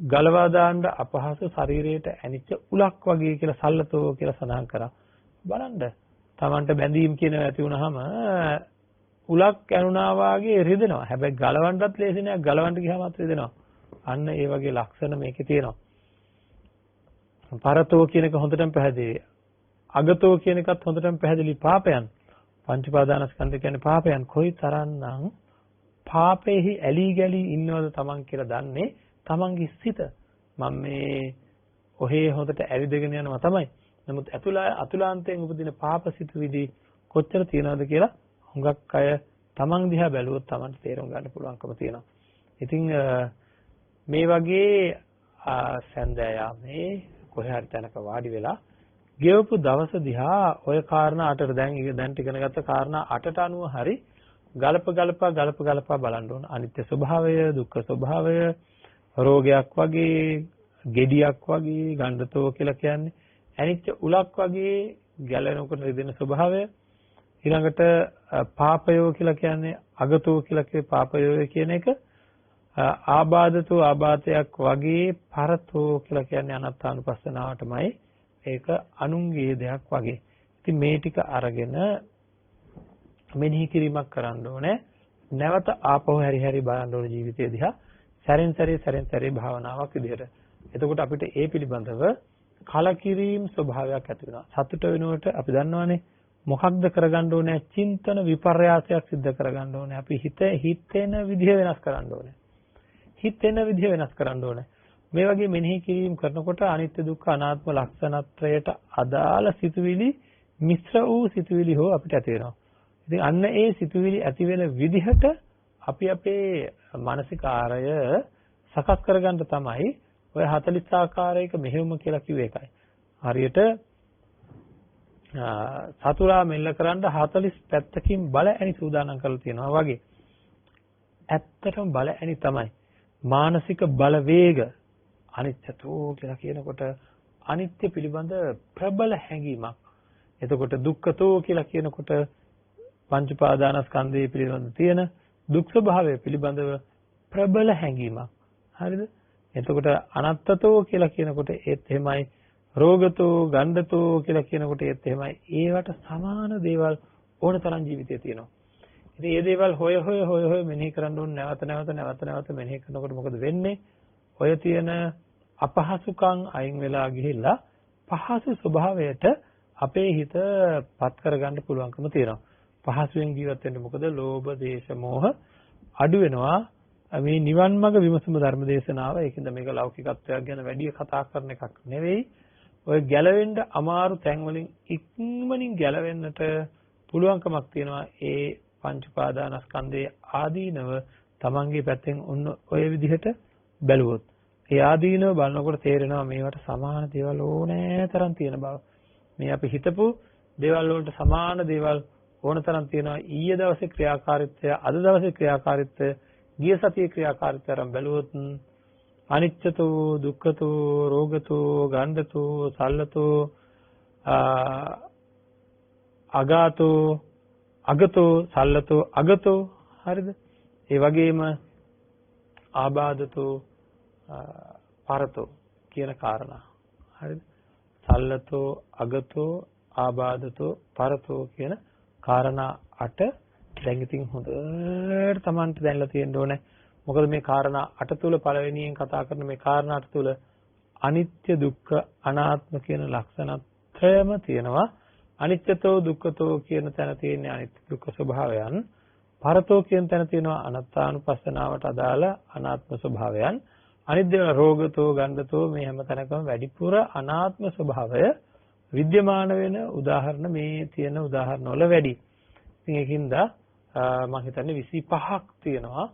ගලවා දාන්න අපහසු ශරීරයට ඇනිච්ච උලක් වගේ කියලා සල්ලතෝ කියලා සඳහන් කරා. බලන්න. Tamanට බැඳීම් කියන ඇති වුනහම උලක් ඇනුනා වාගේ රිදෙනවා. හැබැයි ගලවන්නත් ලේසි නෑ. ගලවන්න ගියාමත් රිදෙනවා. අන්න ඒ වගේ ලක්ෂණ මේකේ තියෙනවා. පරතෝ කියන එක හොඳටම පැහැදිලි. අගතෝ කියන එකත් හොඳටම පැහැදිලි. පාපයන්. පංච උපාදානස්කන්ධ කියන්නේ පාපයන්. කොයි තරම්නම් පාපෙහි ඇලි ගලි ඉන්නවද Taman කියලා දන්නේ Tamanගේ සිත. මම මේ ඔහේ හොඳට ඇවිදගෙන යනවා තමයි. නමුත් අතුලාන්තයෙන් උපදින පාපසිත විදි කොච්චර තියනවද කියලා හුඟක් අය Taman දිහා බැලුවොත් Tamanට තේරුම් ගන්න පුළුවන්කම තියෙනවා. ඉතින් මේ වගේ සඳයාමේ කොහේ හරි තැනක වාඩි වෙලා ගෙවපු දවස දිහා ඔය කාරණා 8ට දැන් ඉගෙන ගත්ත කාරණා 8ට අනුව හරි ගලපා බලන්න ඕන. අනිත්‍ය ස්වභාවය, දුක්ඛ ස්වභාවය, රෝගයක් වගේ, ගෙඩියක් වගේ, ගණ්ඩතෝ කියලා කියන්නේ අනිත්‍ය උලක් වගේ ගැලෙනකොට රිදෙන ස්වභාවය. ඊළඟට පාපයෝ කියලා කියන්නේ අගතෝ කියලා කියේ පාපයෝ කියන එක. ආබාධතෝ ආබාධයක් වගේ, පරතෝ කියලා කියන්නේ අනාත්මානුපස්සනාවටමයි. ඒක අනුන්ගේ දෙයක් වගේ. ඉතින් මේ ටික අරගෙන මෙනෙහි කිරීමක් කරන්න ඕනේ. නැවත ආපහු හැරි බලන්න ඕනේ ජීවිතය දිහා. සැරෙන් සැරේ භාවනාවක් විදිහට. එතකොට අපිට ඒ පිළිබඳව කලකිරීම ස්වභාවයක් ඇති වෙනවා. සතුට වෙනුවට අපි දන්නවානේ මොකක්ද කරගන්න ඕනේ? චින්තන විපර්යාසයක් සිද්ධ කරගන්න ඕනේ. අපි හිතෙන විදිහ වෙනස් කරන්න ඕනේ. මේ වගේ මෙනෙහි කිරීම කරනකොට අනිත්‍ය දුක්ඛ අනාත්ම ලක්ෂණත්‍රයට අදාළ සිතුවිලි, මිශ්‍ර වූ සිතුවිලි හෝ අපිට ඇති වෙනවා. ඉතින් අන්න ඒ සිතුවිලි ඇති වෙන විදිහට අපි අපේ මානසිකාරය සකස් කරගන්න තමයි ඔය 40 ආකාරයක මෙහෙයුම කියලා කිව්ව එකයි. හරියට සතුරා මෙල්ල කරන්න 40 පැත්තකින් බල ඇණි සූදානම් කරලා තියෙනවා වගේ. ඇත්තටම බල ඇණි තමයි මානසික බලවේග. අනිත්‍යතෝ කියලා කියනකොට අනිත්‍ය පිළිබඳ ප්‍රබල හැඟීමක්. එතකොට දුක්ඛතෝ කියලා කියනකොට පංච උපාදානස්කන්ධය පිළිබඳ තියෙන දුක් ස්වභාවය පිළිබඳව ප්‍රබල හැඟීමක්. හරිද? එතකොට අනත්තතෝ කියලා කියනකොට ඒත් එහෙමයි. රෝගතෝ, ගණ්ඩතෝ කියලා කියනකොට ඒත් එහෙමයි. ඒවට සමාන දේවල් ඕන තරම් ජීවිතේ තියෙනවා. ඉතින් මේ දේවල් හොය මෙනෙහි කරන්න ඕන නැවත මෙනෙහි කරනකොට මොකද වෙන්නේ? ඔය තියෙන අපහසුකම් අයින් වෙලා ගිහිල්ලා පහසු ස්වභාවයට අපේ හිත පත් කරගන්න පුළුවන්කම තියෙනවා. පහසුවෙන් ජීවත් වෙන්න මොකද? ලෝභ, දේශ, මෝහ අඩු වෙනවා. මේ නිවන් මඟ විමසුම ධර්ම දේශනාව. ඒකින්ද මේක ලෞකිකත්වයක් ගැන වැඩි කතා කරන එකක් නෙවෙයි. ඔය ගැලවෙන්න අමාරු තැන් වලින් ඉක්මනින් ගැලවෙන්නට පුළුවන්කමක් තියෙනවා. ඒ පංච උපාදානස්කන්ධයේ ආදීනව තමන්ගේ පැත්තෙන් ඔය විදිහට බැලුවොත්. ඒ ආදීනව බලනකොට තේරෙනවා මේවට සමාන දේවල් ඕනෑ තරම් තියෙන බව. මේ අපි හිතපු දේවල් වලට සමාන දේවල් ඕන තරම් තියෙනවා. ඊයේ දවසේ ක්‍රියාකාරීත්වය, අද දවසේ ක්‍රියාකාරීත්වය, ගිය සතියේ ක්‍රියාකාරීත්වය අරන් බැලුවොත් අනිච්චතෝ, දුක්ඛතෝ, රෝගතෝ, ගණ්ඩතෝ, සල්ලතෝ, අගතෝ, සල්ලතෝ, අගතෝ. හරිද? ඒ වගේම ආබාධතෝ, පරතෝ කියන කාරණා. හරිද? සල්ලතෝ, අගතෝ, ආබාධතෝ, පරතෝ කියන කාරණා 8 දැන් ඉතින් හොඳට Tamanට දැනලා තියෙන්න ඕනේ. මොකද මේ කාරණා 8 තුල පළවෙනියෙන් කතා කරන මේ කාරණා 8 තුල අනිත්‍ය, දුක්ඛ, අනාත්ම කියන ලක්ෂණත්‍රයම තියෙනවා. අනිත්‍යතෝ, දුක්ඛතෝ කියන තැන තියෙන අනිත්‍ය දුක්ඛ ස්වභාවයන්, පරතෝ කියන තැන තියෙනවා අනාත්මානුපස්සනාවට අදාළ අනාත්ම ස්වභාවයන්. අනිත්‍ය රෝගතෝ, ගණ්ඩතෝ මේ හැම තැනකම වැඩිපුර අනාත්ම ස්වභාවය විද්‍යමාන වෙන උදාහරණ මේ තියෙන උදාහරණ වල වැඩි. ඉතින් ඒකින්ද මම හිතන්නේ 25ක් තියෙනවා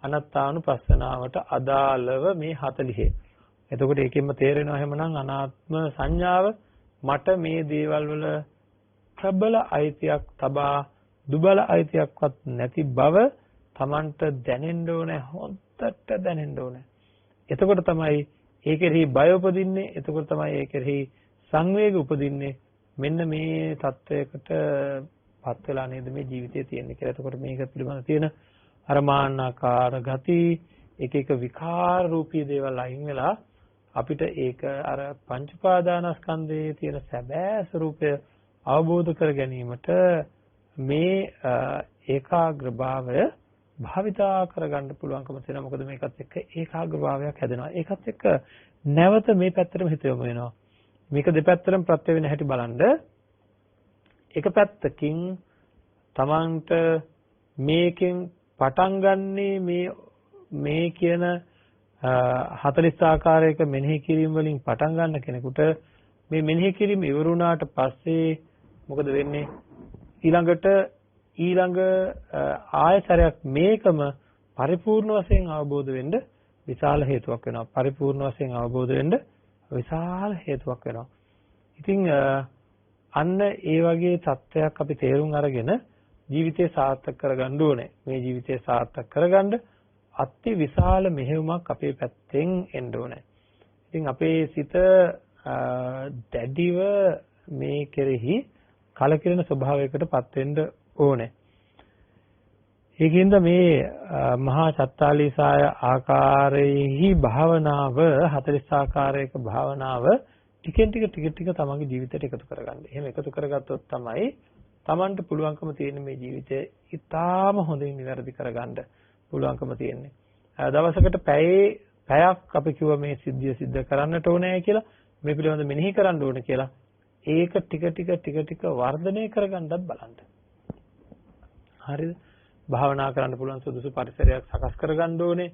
අනාත්මානුපස්සනාවට අදාළව මේ 40. එතකොට ඒකෙන්ම තේරෙනවා එහෙමනම් අනාත්ම සංඥාව මට මේ දේවල් වල ප්‍රබල අයිතියක් තබා දුබල අයිතියක්වත් නැති බව Tamanට දැනෙන්න ඕනේ, හොඳට දැනෙන්න ඕනේ. එතකොට තමයි ඒකෙහි බය උපදින්නේ. එතකොට තමයි ඒකෙහි සංවේග උපදින්නේ. මෙන්න මේ தත්වයකට පත් වෙලා නේද මේ ජීවිතයේ තියෙන්නේ කියලා. එතකොට මේක පිළිබඳ තියෙන අර මාන්නාකාර ගති, එක විකාර රූපී දේවල් අයින් වෙලා අපිට ඒක අර පංච උපාදානස්කන්ධයේ තියෙන සැබෑ ස්වરૂපය අවබෝධ කර ගැනීමට මේ ඒකාග්‍රභාවය භාවිතා කරගන්න පුළුවන්කම තියෙනවා. මොකද මේකත් එක්ක ඒකාග්‍රභාවයක් හැදෙනවා. ඒකත් එක්ක නැවත මේ පැත්තටම හිත යොමු වෙනවා. මේක දෙපැත්තටම ප්‍රත්‍ය වෙන හැටි බලන්න. එක පැත්තකින් තමන්ට මේකෙන් පටන් ගන්නේ මේ කියන 40 ආකාරයක මෙනෙහි කිරීම වලින් පටන් ගන්න කෙනෙකුට මේ මෙනෙහි කිරීම ඉවරුණාට පස්සේ මොකද වෙන්නේ? ඊළඟ ආයතරයක් මේකම පරිපූර්ණ වශයෙන් අවබෝධ වෙන්න විශාල හේතුවක් වෙනවා. පරිපූර්ණ වශයෙන් අවබෝධ වෙන්න විශාල හේතුවක් වෙනවා. ඉතින් අන්න ඒ වගේ தත්වයක් අපි තේරුම් අරගෙන ජීවිතේ සාර්ථක කරගන්න ඕනේ. මේ ජීවිතේ සාර්ථක කරගන්න අති විශාල මෙහෙයුමක් අපේ පැත්තෙන් එන්න ඕනේ. ඉතින් අපේ සිත දැඩිව මේ කෙරෙහි කලකිරෙන ස්වභාවයකටපත් වෙන්න ඕනේ. ඒකින්ද මේ මහා චත්තාලීසාය ආකාරයේහි භාවනාව 40 ආකාරයක භාවනාව ටිකෙන් ටික තමන්ගේ ජීවිතයට එකතු කරගන්න. එහෙම එකතු කරගත්තොත් තමයි තමන්ට පුළුවන්කම තියෙන මේ ජීවිතය ඉතාම හොඳින් නිවැරදි කරගන්න පුළුවන්කම තියෙන්නේ. දවසකට පැයක් අපි කිව්වා මේ සිද්ධිය සිද්ධ කරන්නට ඕනේ කියලා, මේ පිළිබඳව මෙනෙහි කරන්න ඕනේ කියලා. ඒක ටික වර්ධනය කරගන්නත් බලන්න. හරිද? භාවනා කරන්න පුළුවන් සුදුසු පරිසරයක් සකස් කරගන්න ඕනේ.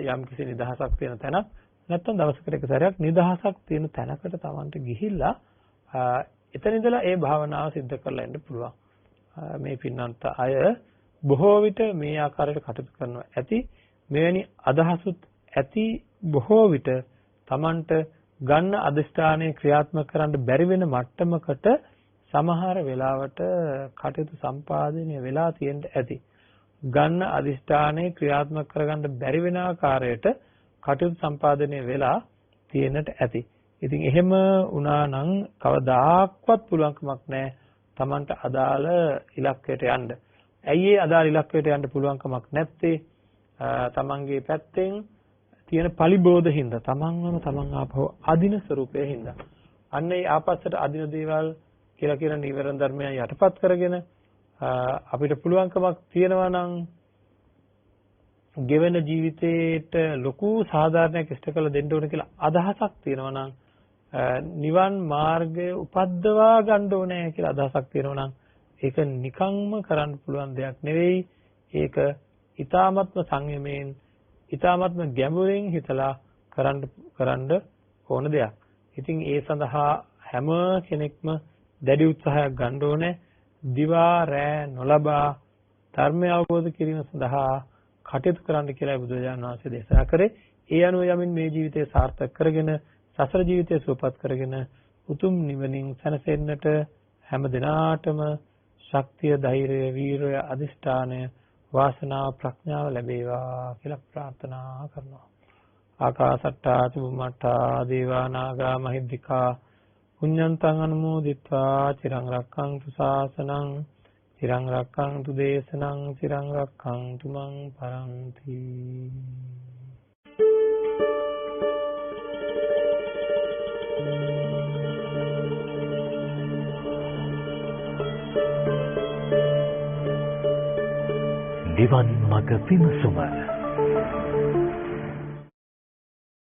යම් කිසි නිදහසක් තියෙන තැනක්, නැත්නම් දවසකට එක සැරයක් නිදහසක් තියෙන තැනකට Tamanට ගිහිල්ලා එතන ඉඳලා ඒ භාවනාව සිද්ධ කරලා එන්න පුළුවන්. මේ පින්නන්ත අය බොහෝ විට මේ ආකාරයට කටයුතු කරනවා ඇති. මෙවැනි අදහසුත් ඇති. බොහෝ විට Tamanට ගන්න අධිෂ්ඨානයේ ක්‍රියාත්මක කරන්න බැරි වෙන මට්ටමකට සමහර වෙලාවට කටයුතු සම්පාදනය වෙලා තියෙන්න ඇති. ගන්න අධිෂ්ඨානයේ ක්‍රියාත්මක කරගන්න බැරි වෙන ආකාරයට කටයුතු සම්පාදනය වෙලා තියෙන්නට ඇති. ඉතින් එහෙම වුණා නම් කවදාක්වත් පුළුවන්කමක් නැහැ Tamanට අදාළ ඉලක්කයට යන්න. ඇයි ඒ අදාළ ඉලක්කයට යන්න පුළුවන්කමක් නැත්තේ? Tamanගේ පැත්තෙන් තියෙන පලිබෝධ හින්දා, Tamanවම Taman ආපහු අදින ස්වરૂපයේ හින්දා. අන්න ඒ ආපස්සට අදින දේවල් කියලා කියන නීවරණ ධර්මයන් යටපත් කරගෙන අපිට පුළුවන්කමක් තියෙනවා නම් ගෙවෙන ජීවිතේට ලොකු සාධාරණයක් ඉෂ්ට කළ දෙන්න ඕන කියලා අදහසක් තියෙනවා නම්, නිවන් මාර්ගය උපද්දවා ගන්න ඕනේ කියලා අදහසක් තියෙනවා නම්, ඒක නිකම්ම කරන්න පුළුවන් දෙයක් නෙවෙයි. ඒක ඊ타මත්ම සංයමයෙන්, ඊ타මත්ම ගැඹුරින් හිතලා කරන්න ඕන දෙයක්. ඉතින් ඒ සඳහා හැම කෙනෙක්ම දැඩි උත්සාහයක් ගන්න ඕනේ. දිවා රැ නොලබා ධර්මය අවබෝධ කිරීම සඳහා කටයුතු කරන්න කියලා බුදුරජාණන් වහන්සේ දේශනා කරේ. ඒ අනුව යමින් මේ ජීවිතය සාර්ථක කරගෙන, සසර ජීවිතය සුවපත් කරගෙන උතුම් නිවනින් සැනසෙන්නට හැම දිනාටම ශක්තිය, ධෛර්යය, වීරය, අදිෂ්ඨානය, වාසනාව, ප්‍රඥාව ලැබේවා කියලා ප්‍රාර්ථනා කරනවා. ආකාසට්ටා චුම්මට්ටා දේවා නාග මහිද්దికා පුඤ්ඤන්තං අනුමෝදිත්වා චිරං රක්ඛන්තු ශාසනං චිරං රක්ඛන්තු දේශනං චිරං රක්ඛන්තු මං පරන්ති. නිවන් මඟ විමසුම